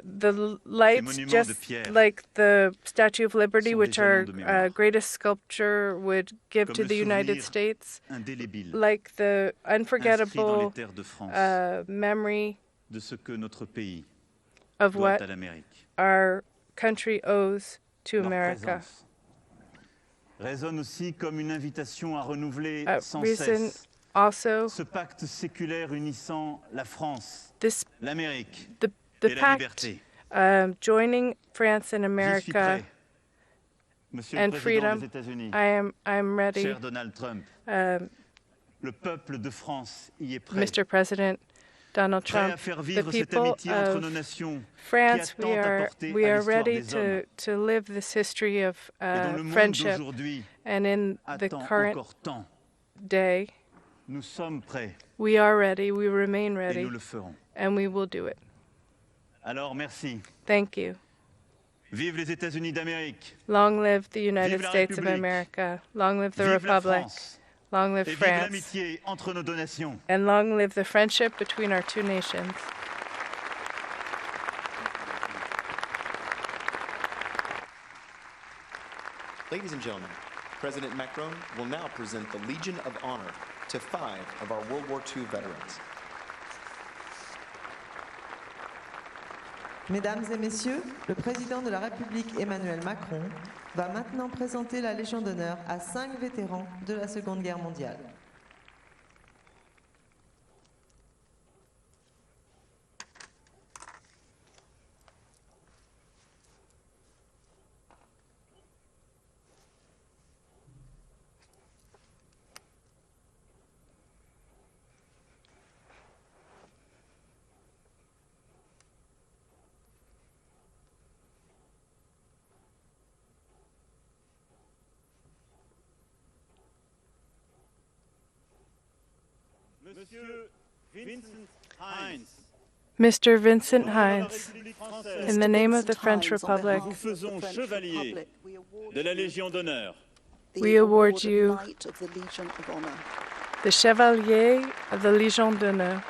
the lights, monuments just de pierre like the Statue of Liberty, sont which des our jalons de mémoire. greatest sculpture would give Comme to le the United souvenir States, indélébile like the inscrit dans les unforgettable terres de France memory de ce que notre pays of doit what à l'Amérique. our country owes to Leur America. présence résonne aussi comme une invitation à renouveler sans Reason cesse also ce pacte séculaire unissant la France, this l'Amérique the et la pact liberté. joining France and J'y suis America prêt, Monsieur le and Président freedom. des États-Unis, I'm ready, cher Donald Trump, le peuple de France y est prêt. Mr. President Donald Prêt à Trump. faire The vivre cette people amitié entre nos of nations France, qui a tant apporté we à are l'histoire ready des hommes to live this history of et dont le monde friendship. d'aujourd'hui And in the attend current encore tant. day, Nous sommes prêts we are ready, we remain et ready, nous le ferons. and we will do it. Alors merci. Thank you. Vive les États-Unis d'Amérique. Long live the United Vive la States of République. America. Long live the Vive la Republic. France. Long live Et vive France. l'amitié entre nos deux nations. And long live the friendship between our two nations. Ladies and gentlemen, President Macron will now present the Legion of Honor to 5 of our World War II veterans. Mesdames et messieurs, le président de la République Emmanuel Macron va maintenant présenter la Légion d'honneur à 5 vétérans de la Seconde Guerre mondiale. Monsieur Vincent Hines, Mr. Vincent Hines, in the name of the French Republic, nous faisons chevalier de la Légion d'honneur. we award you the Chevalier of the Légion d'honneur.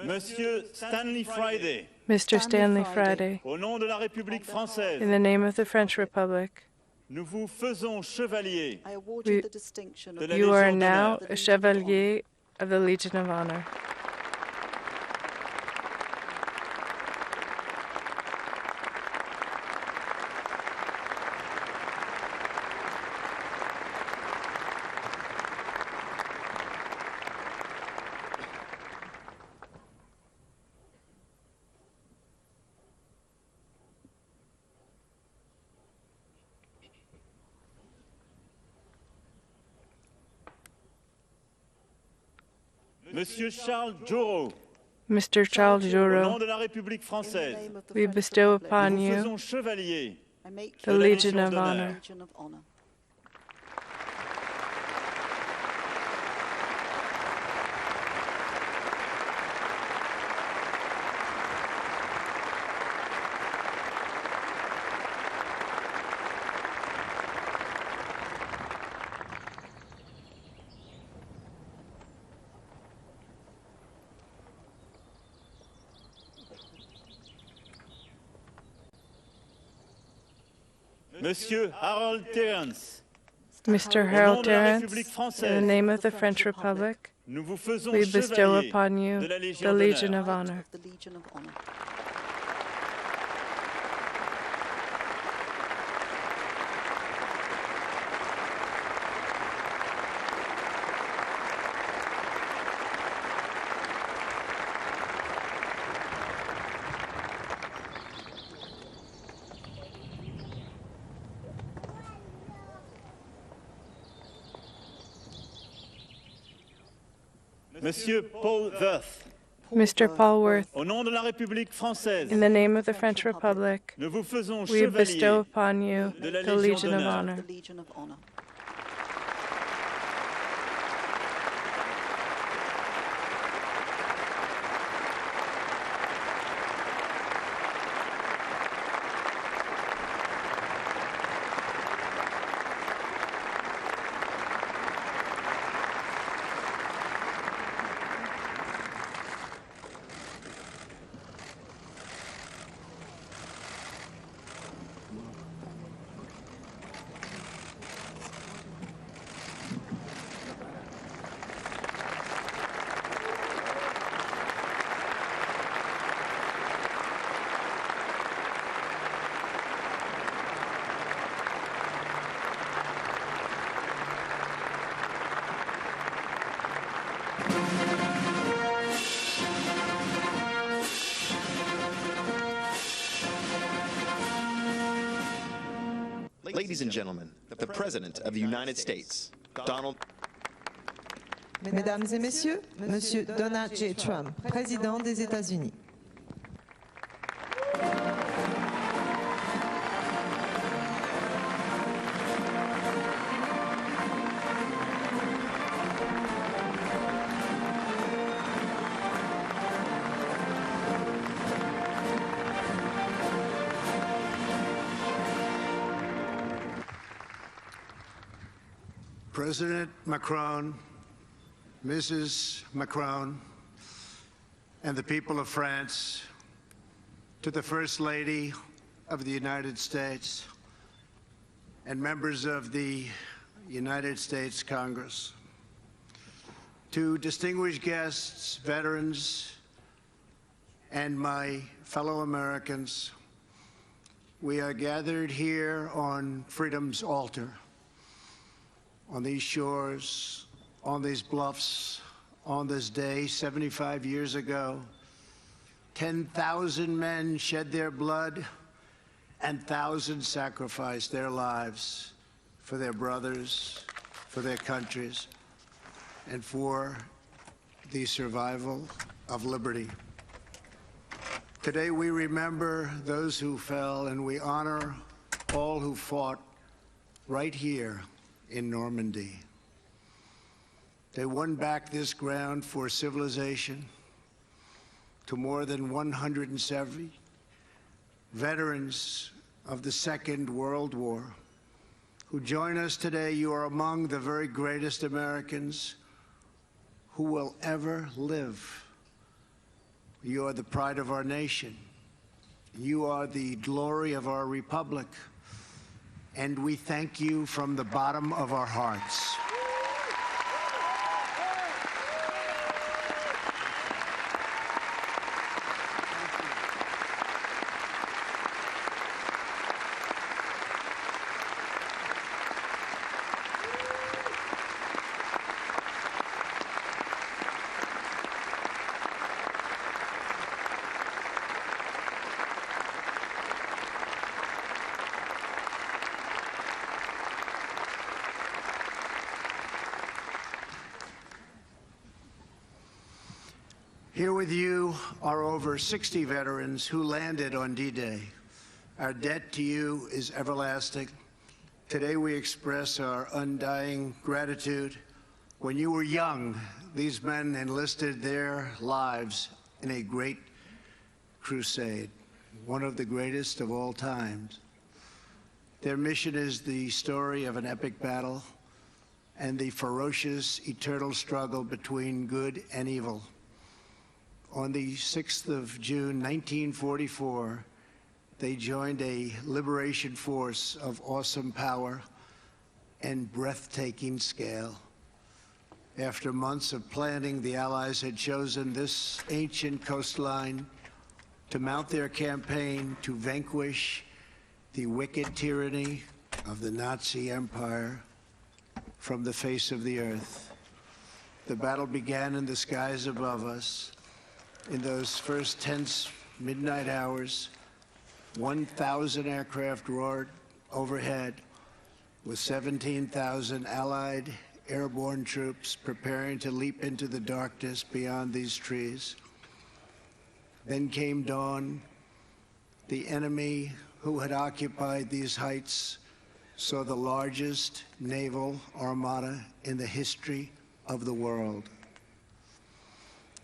Monsieur Stanley Friday, Mr. Stanley Friday, au nom de la République française, in the name of the French Republic, nous vous faisons chevalier we, de la you are Légion now d'honneur. a Chevalier of the Legion of Honor. Monsieur Charles Joro, Mr. Charles au nom Joro, de la République française, we bestow nous upon vous faisons you chevalier the de la Legion Légion of d'honneur. Honor. Monsieur Harold Terence, Mr. au nom Harold de la Terence, République in française, the name of the French Republic, nous vous faisons we bestow chevalier upon you de la the Légion Legion d'honneur. of Honor. Monsieur Paul Worth, Mr. Paul Worth, au nom de la République française, in the name of the French Republic, nous vous faisons we bestow chevalier upon you de la the Légion Legion of d'honneur. Honor. Ladies and gentlemen, the President of the United States, Donald. Mesdames et messieurs, Monsieur Donald J. Trump, président des États-Unis. President Macron, Mrs. Macron, and the people of France, to the First Lady of the United States and members of the United States Congress, to distinguished guests, veterans, and my fellow Americans, we are gathered here on freedom's altar, on these shores, on these bluffs, on this day 75 years ago. 10,000 men shed their blood and thousands sacrificed their lives for their brothers, for their countries, and for the survival of liberty. Today we remember those who fell and we honor all who fought right here in Normandy. They won back this ground for civilization to more than 170 veterans of the Second World War who join us today. You are among the very greatest Americans who will ever live. You are the pride of our nation. You are the glory of our republic. And we thank you from the bottom of our hearts. Here with you are over 60 veterans who landed on D-Day. Our debt to you is everlasting. Today we express our undying gratitude. When you were young, these men enlisted their lives in a great crusade, one of the greatest of all times. Their mission is the story of an epic battle and the ferocious eternal struggle between good and evil. On the 6th of June, 1944, they joined a liberation force of awesome power and breathtaking scale. After months of planning, the Allies had chosen this ancient coastline to mount their campaign to vanquish the wicked tyranny of the Nazi Empire from the face of the earth. The battle began in the skies above us. In those first tense midnight hours, 1,000 aircraft roared overhead with 17,000 Allied airborne troops preparing to leap into the darkness beyond these trees. Then came dawn. The enemy who had occupied these heights saw the largest naval armada in the history of the world.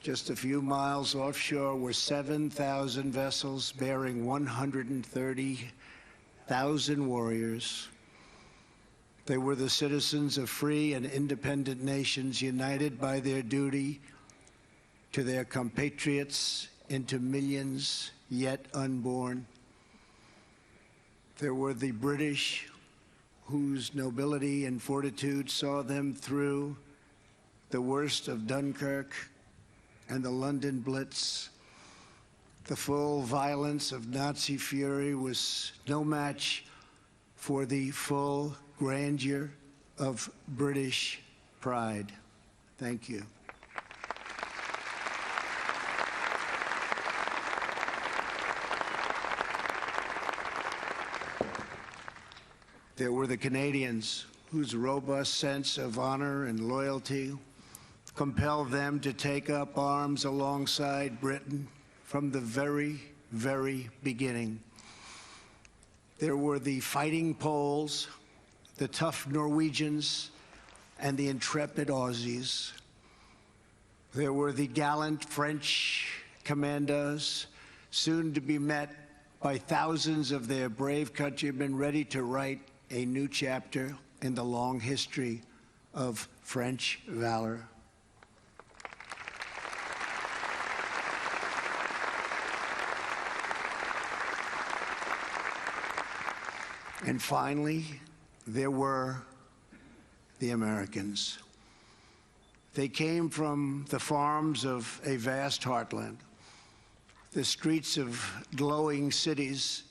Just a few miles offshore were 7,000 vessels bearing 130,000 warriors. They were the citizens of free and independent nations united by their duty to their compatriots into millions yet unborn. There were the British, whose nobility and fortitude saw them through the worst of Dunkirk and the London Blitz. The full violence of Nazi fury was no match for the full grandeur of British pride. Thank you. There were the Canadians, whose robust sense of honor and loyalty compelled them to take up arms alongside Britain from the very, very beginning. There were the fighting Poles, the tough Norwegians, and the intrepid Aussies. There were the gallant French commandos, soon to be met by thousands of their brave countrymen ready to write a new chapter in the long history of French valor. And finally, there were the Americans. They came from the farms of a vast heartland, the streets of glowing cities,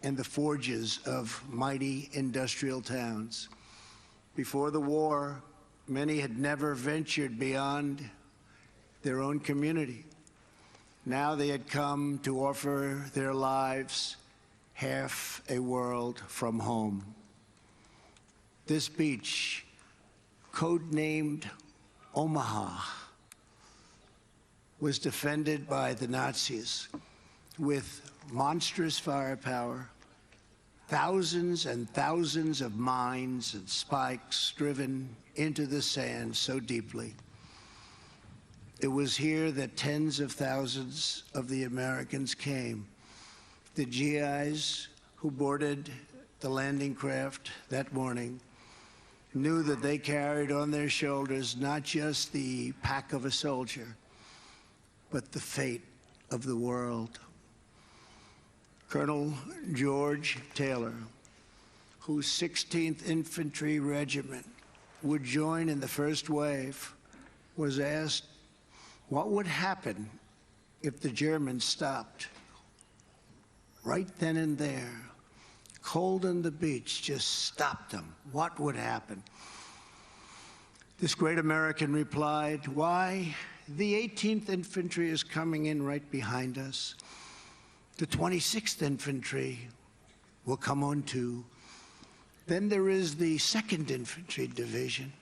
and the forges of mighty industrial towns. Before the war, many had never ventured beyond their own community. Now they had come to offer their lives half a world from home. This beach, codenamed Omaha, was defended by the Nazis with monstrous firepower, thousands and thousands of mines and spikes driven into the sand so deeply. It was here that tens of thousands of the Americans came. The GIs who boarded the landing craft that morning knew that they carried on their shoulders not just the pack of a soldier, but the fate of the world. Colonel George Taylor, whose 16th Infantry Regiment would join in the first wave, was asked what would happen if the Germans stopped. Right then and there, cold on the beach, just stopped them. What would happen? This great American replied, "Why, the 18th Infantry is coming in right behind us. The 26th Infantry will come on too. Then there is the 2nd Infantry Division,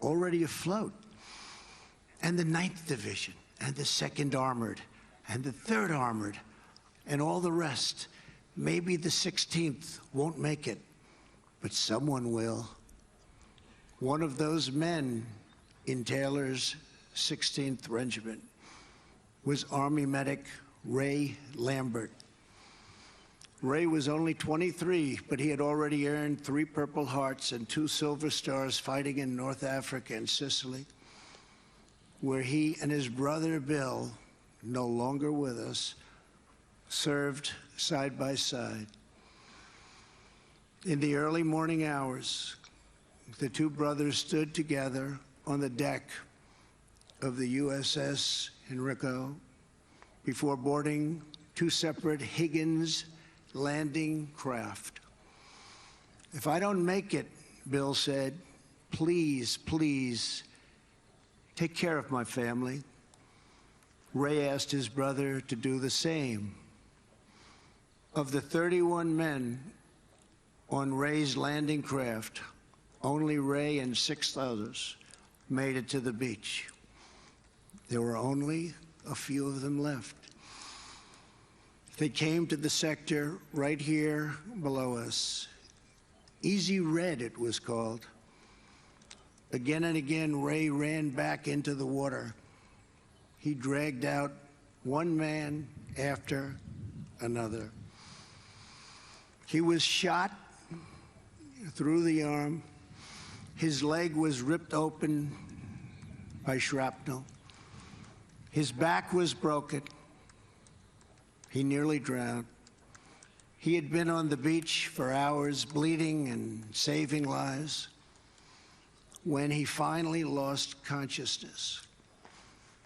already afloat, and the 9th Division, and the 2nd Armored, and the 3rd Armored, and all the rest. Maybe the 16th won't make it, but someone will. One of those men in Taylor's 16th Regiment was Army medic Ray Lambert. Ray was only 23, but he had already earned 3 Purple Hearts and 2 Silver Stars fighting in North Africa and Sicily, where he and his brother Bill, no longer with us, served side by side. In the early morning hours, the 2 brothers stood together on the deck of the USS Enrico before boarding 2 separate Higgins landing craft. "If I don't make it," Bill said, "please, please take care of my family." Ray asked his brother to do the same. Of the 31 men on Ray's landing craft, only Ray and 6 others made it to the beach. There were only a few of them left. They came to the sector right here below us. Easy Red, it was called. Again and again, Ray ran back into the water. He dragged out one man after another. He was shot through the arm. His leg was ripped open by shrapnel. His back was broken. He nearly drowned. He had been on the beach for hours, bleeding and saving lives, when he finally lost consciousness.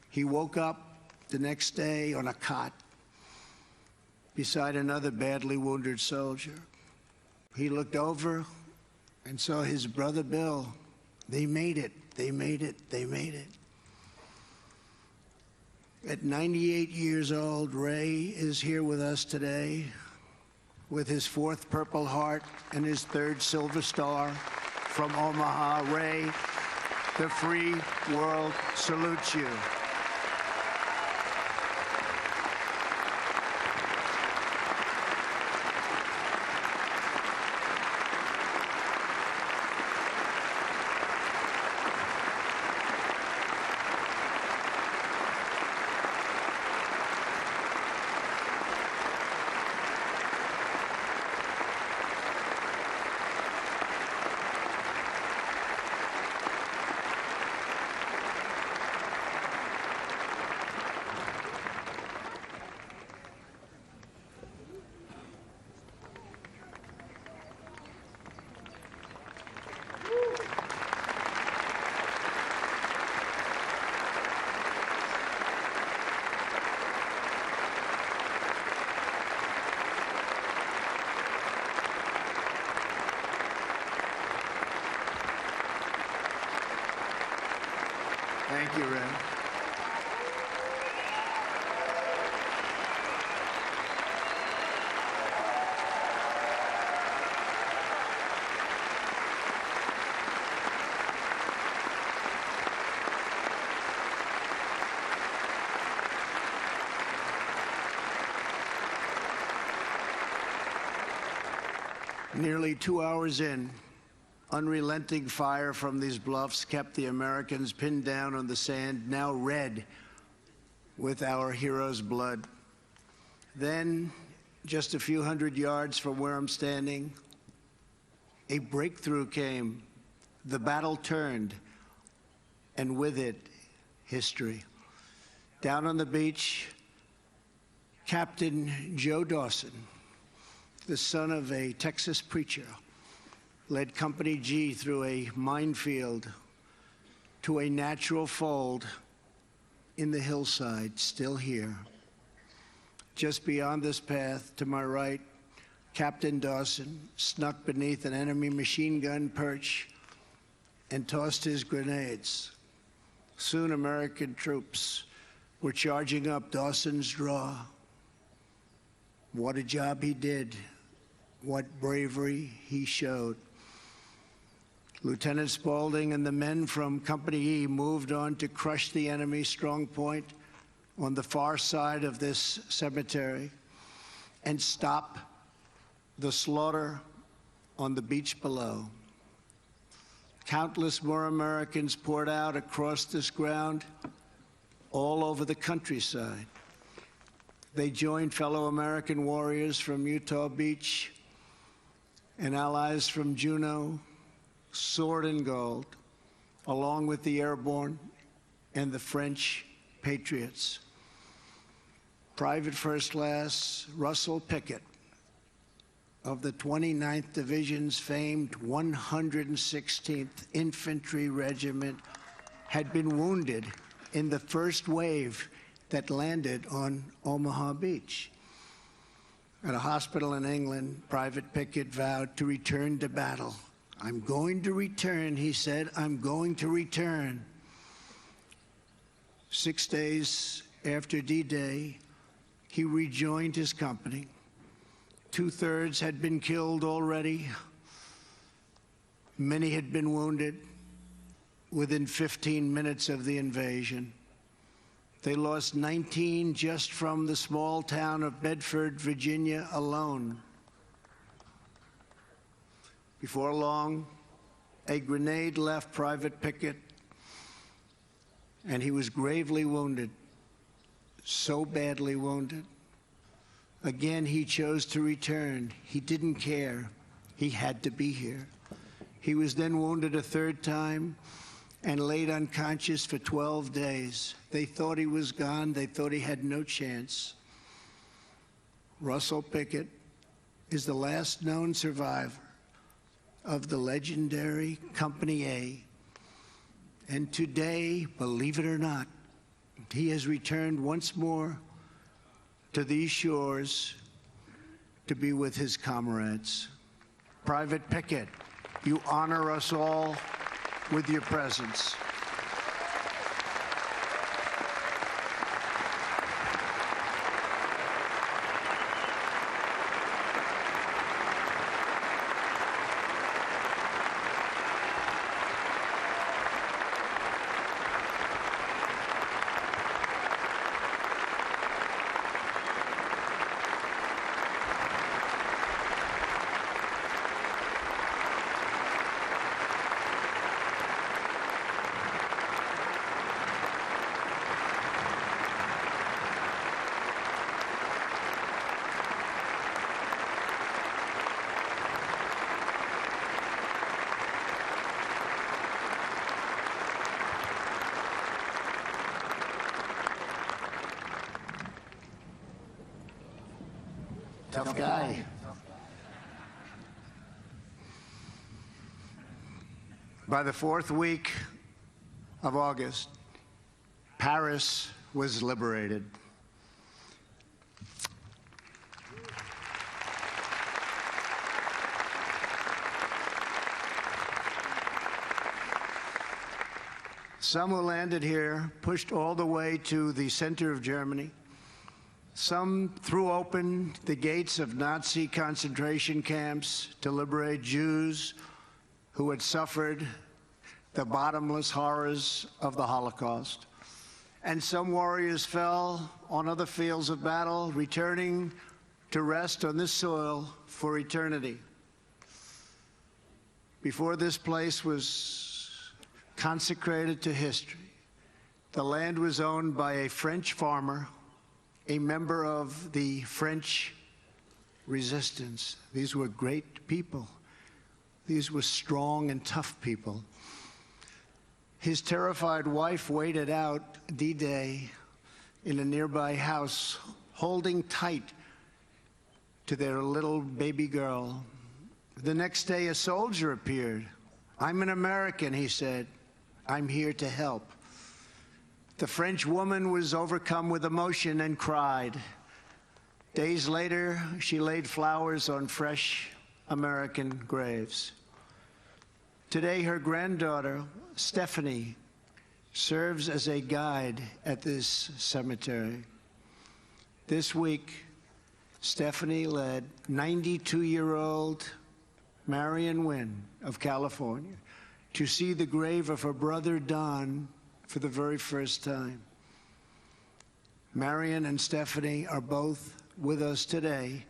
He woke up the next day on a cot beside another badly wounded soldier. He looked over and saw his brother Bill. They made it. They made it. They made it. At 98 years old, Ray is here with us today with his 4th Purple Heart and his 3rd Silver Star from Omaha. Ray, the free world salutes you. Thank you, Ray. Nearly 2 hours in, unrelenting fire from these bluffs kept the Americans pinned down on the sand, now red with our heroes' blood. Then, just a few hundred yards from where I'm standing, a breakthrough came. The battle turned, and with it, history. Down on the beach, Captain Joe Dawson, the son of a Texas preacher, led Company G through a minefield to a natural fold in the hillside, still here. Just beyond this path, to my right, Captain Dawson snuck beneath an enemy machine gun perch and tossed his grenades. Soon American troops were charging up Dawson's draw. What a job he did. What bravery he showed. Lieutenant Spaulding and the men from Company E moved on to crush the enemy's strong point on the far side of this cemetery and stop the slaughter on the beach below. Countless more Americans poured out across this ground all over the countryside. They joined fellow American warriors from Utah Beach and allies from Juneau, sword and gold, along with the airborne and the French patriots. Private First Class Russell Pickett of the 29th Division's famed 116th Infantry Regiment had been wounded in the first wave that landed on Omaha Beach. At a hospital in England, Private Pickett vowed to return to battle. "I'm going to return," he said. "I'm going to return." 6 days after D-Day, he rejoined his company. 2/3 had been killed already. Many had been wounded within 15 minutes of the invasion. They lost 19 just from the small town of Bedford, Virginia alone. Before long, a grenade left Private Pickett, and he was gravely wounded, so badly wounded. Again, he chose to return. He didn't care. He had to be here. He was then wounded a third time and laid unconscious for 12 days. They thought he was gone. They thought he had no chance. Russell Pickett is the last known survivor of the legendary Company A. And today, believe it or not, he has returned once more to these shores to be with his comrades. Private Pickett, you honor us all with your presence. Tough guy. By the fourth week of August, Paris was liberated. Some who landed here pushed all the way to the center of Germany. Some threw open the gates of Nazi concentration camps to liberate Jews who had suffered the bottomless horrors of the Holocaust. And some warriors fell on other fields of battle, returning to rest on this soil for eternity. Before this place was consecrated to history, the land was owned by a French farmer, a member of the French resistance. These were great people. These were strong and tough people. His terrified wife waited out D-Day in a nearby house, holding tight to their little baby girl. The next day, a soldier appeared. "I'm an American," he said. "I'm here to help." The French woman was overcome with emotion and cried. Days later, she laid flowers on fresh American graves. Today, her granddaughter, Stephanie, serves as a guide at this cemetery. This week, Stephanie led 92-year-old Marion Wynn of California to see the grave of her brother Don for the very first time. Marion and Stephanie are both with us today,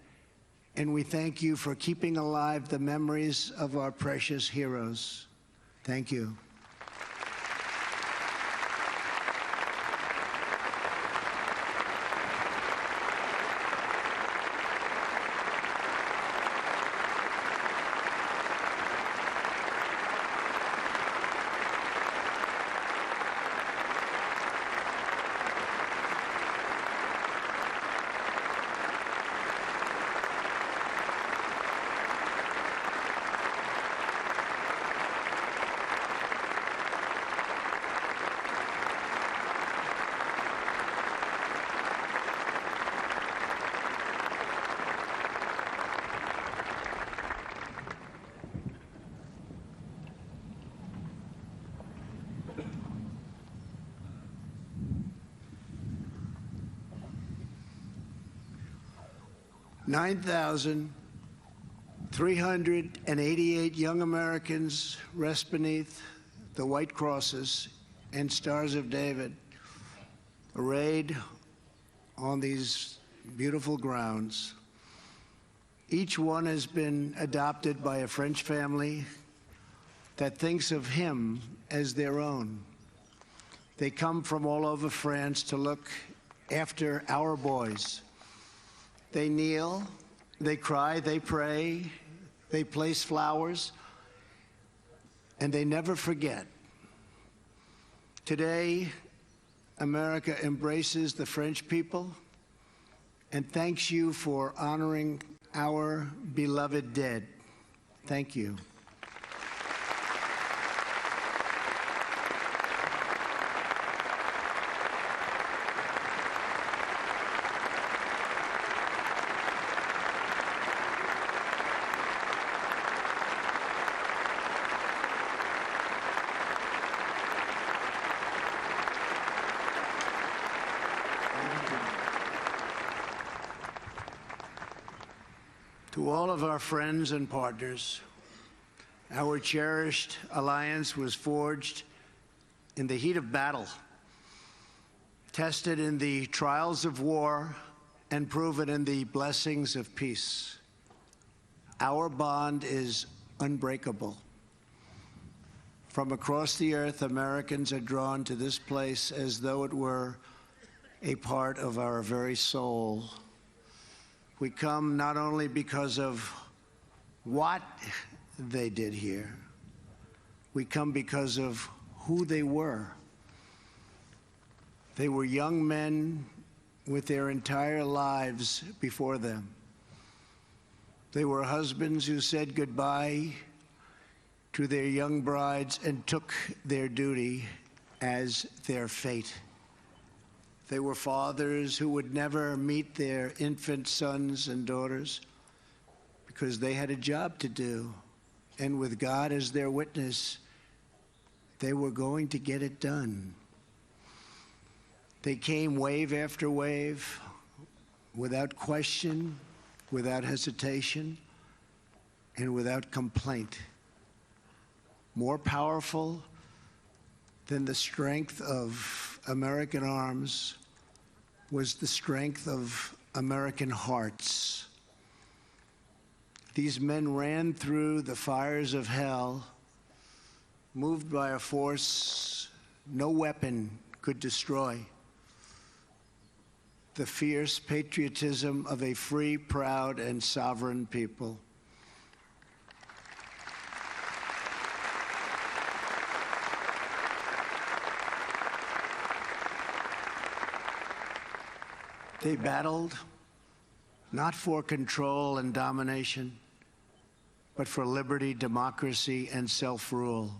and we thank you for keeping alive the memories of our precious heroes. Thank you. $9,388 young Americans rest beneath the white crosses and stars of David, arrayed on these beautiful grounds. Each one has been adopted by a French family that thinks of him as their own. They come from all over France to look after our boys. They kneel, they cry, they pray, they place flowers, and they never forget. Today, America embraces the French people and thanks you for honoring our beloved dead. Thank you. To all of our friends and partners, our cherished alliance was forged in the heat of battle, tested in the trials of war, and proven in the blessings of peace. Our bond is unbreakable. From across the earth, Americans are drawn to this place as though it were a part of our very soul. We come not only because of what they did here, we come because of who they were. They were young men with their entire lives before them. They were husbands who said goodbye to their young brides and took their duty as their fate. They were fathers who would never meet their infant sons and daughters because they had a job to do. And with God as their witness, they were going to get it done. They came wave after wave, without question, without hesitation, and without complaint. More powerful than the strength of American arms was the strength of American hearts. These men ran through the fires of hell, moved by a force no weapon could destroy. The fierce patriotism of a free, proud, and sovereign people. They battled not for control and domination, but for liberty, democracy, and self-rule.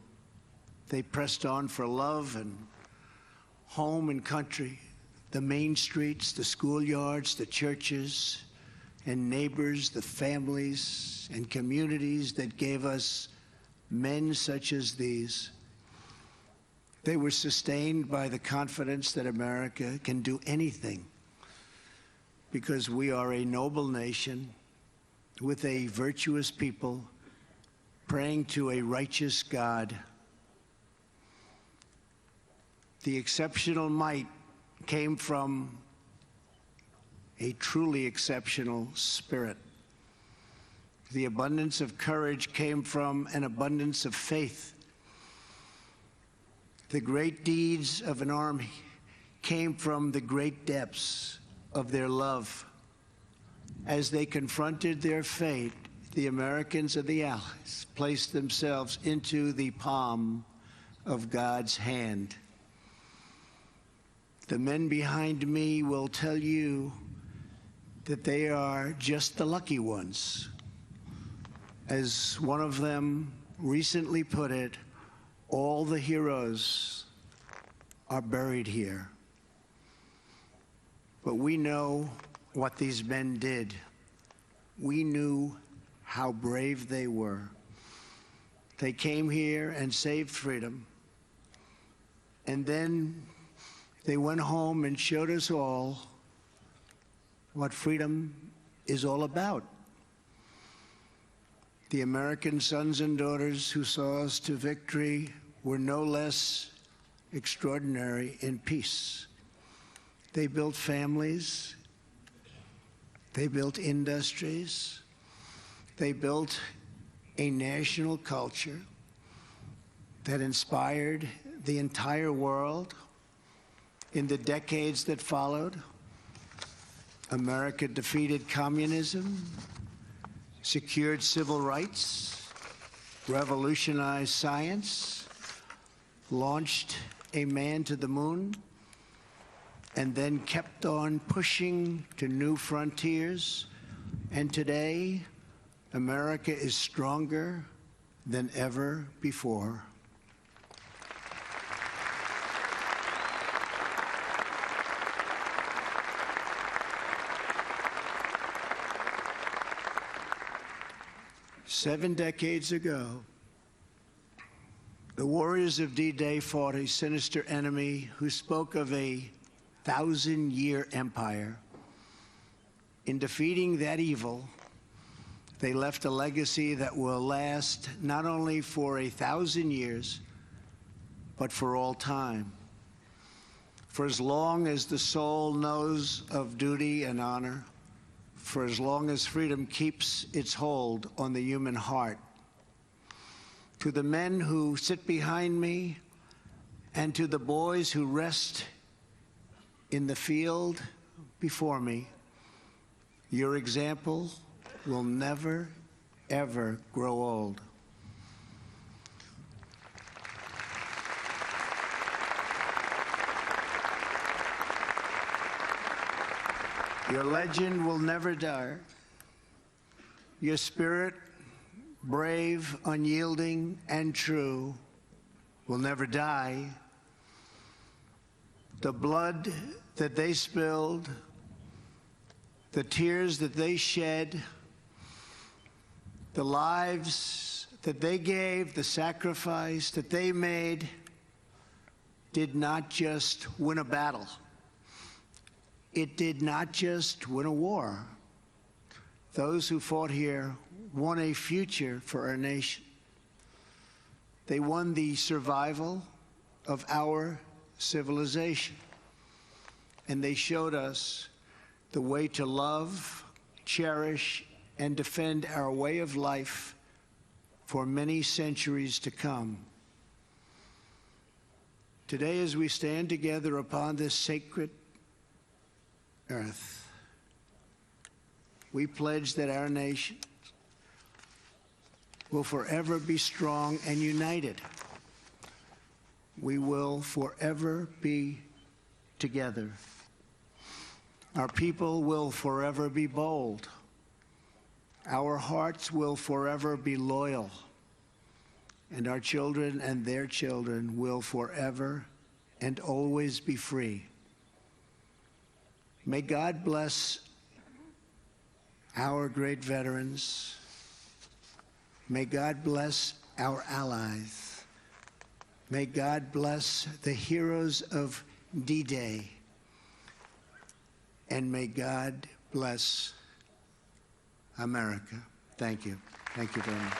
They pressed on for love and home and country, the main streets, the schoolyards, the churches, and neighbors, the families and communities that gave us men such as these. They were sustained by the confidence that America can do anything, because we are a noble nation with a virtuous people praying to a righteous God. The exceptional might came from a truly exceptional spirit. The abundance of courage came from an abundance of faith. The great deeds of an army came from the great depths of their love. As they confronted their fate, the Americans and the Allies placed themselves into the palm of God's hand. The men behind me will tell you that they are just the lucky ones. As one of them recently put it, all the heroes are buried here. But we know what these men did. We knew how brave they were. They came here and saved freedom. And then they went home and showed us all what freedom is all about. The American sons and daughters who saw us to victory were no less extraordinary in peace. They built families, they built industries, they built a national culture that inspired the entire world. In the decades that followed, America defeated communism, secured civil rights, revolutionized science, launched a man to the moon, and then kept on pushing to new frontiers. And today, America is stronger than ever before. Seven decades ago, the warriors of D-Day fought a sinister enemy who spoke of a 1,000-year empire. In defeating that evil, they left a legacy that will last not only for 1,000 years, but for all time. For as long as the soul knows of duty and honor, for as long as freedom keeps its hold on the human heart. To the men who sit behind me and to the boys who rest in the field before me, your example will never, ever grow old. Your legend will never die. Your spirit, brave, unyielding, and true, will never die. The blood that they spilled, the tears that they shed, the lives that they gave, the sacrifice that they made, did not just win a battle. It did not just win a war. Those who fought here won a future for our nation. They won the survival of our civilization. And they showed us the way to love, cherish, and defend our way of life for many centuries to come. Today, as we stand together upon this sacred earth, we pledge that our nation will forever be strong and united. We will forever be together. Our people will forever be bold. Our hearts will forever be loyal. And our children and their children will forever and always be free. May God bless our great veterans. May God bless our allies. May God bless the heroes of D-Day. And may God bless America. Thank you. Thank you very much.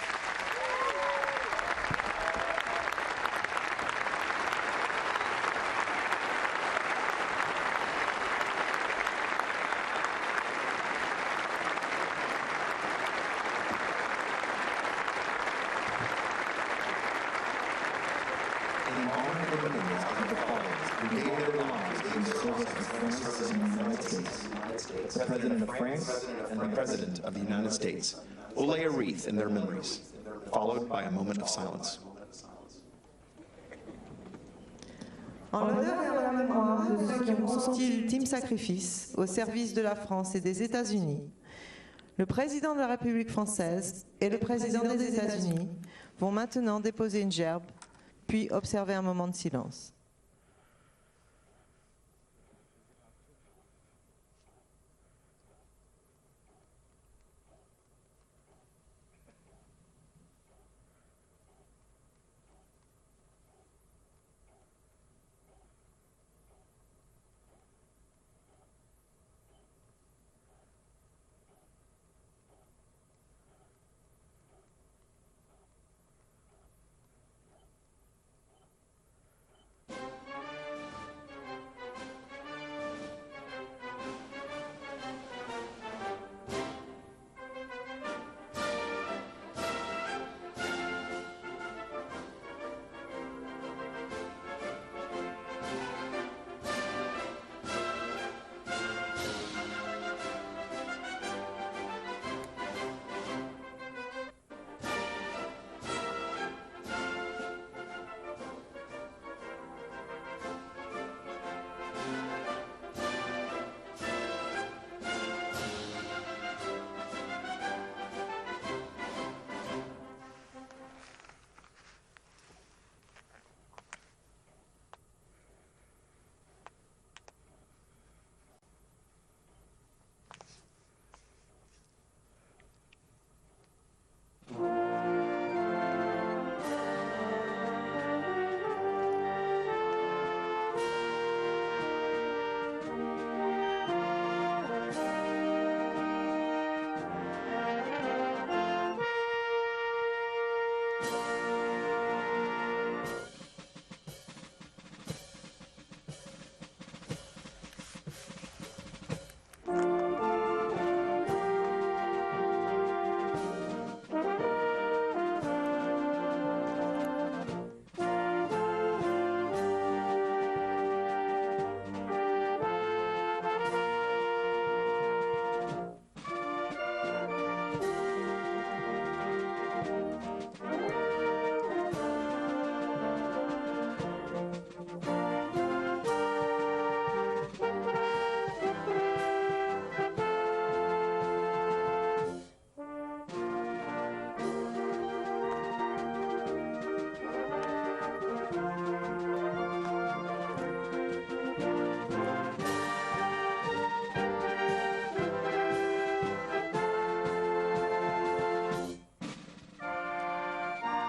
the President of France and the President of the United States will lay a wreath in their memories, followed by a moment of silence. En l'honneur et en la mémoire de ceux qui ont consenti l'ultime sacrifice au service de la France et des États-Unis, le président de la République française et le président des États-Unis vont maintenant déposer une gerbe, puis observer un moment de silence.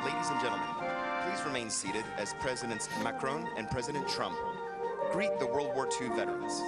Ladies and gentlemen, please remain seated as Presidents Macron and President Trump greet the World War II veterans.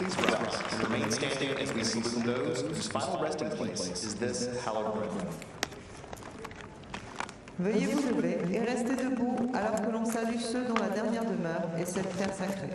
please rise and remain standing as we salute those whose final resting place is this hallowed ground. Veuillez vous lever et rester debout alors que l'on salue ceux dont la dernière demeure est cette terre sacrée.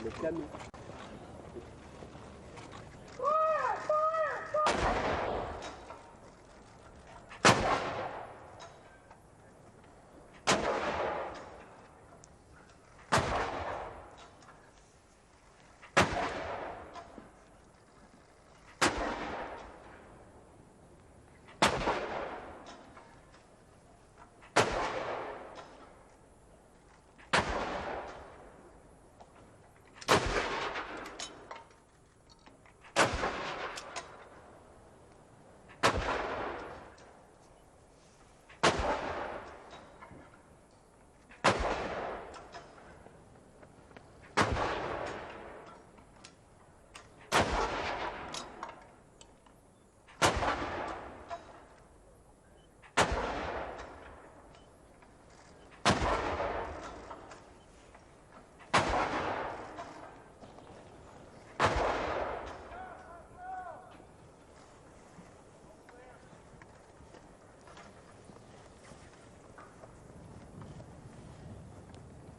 Le canon.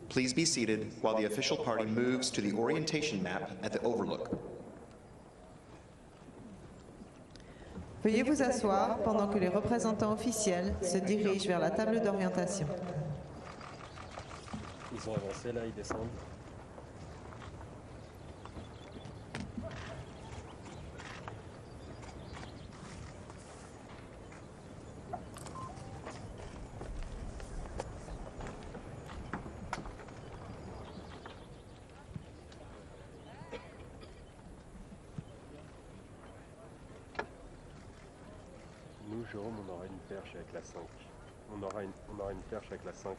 Please be seated while the official party moves to the orientation map at the overlook. Veuillez vous asseoir pendant que les représentants officiels se dirigent vers la table d'orientation. Ils ont avancé là, ils descendent. Nous, Jérôme, on aura une perche avec la 5. On aura une perche avec la 5.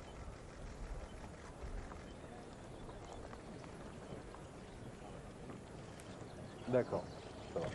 D'accord, ça va.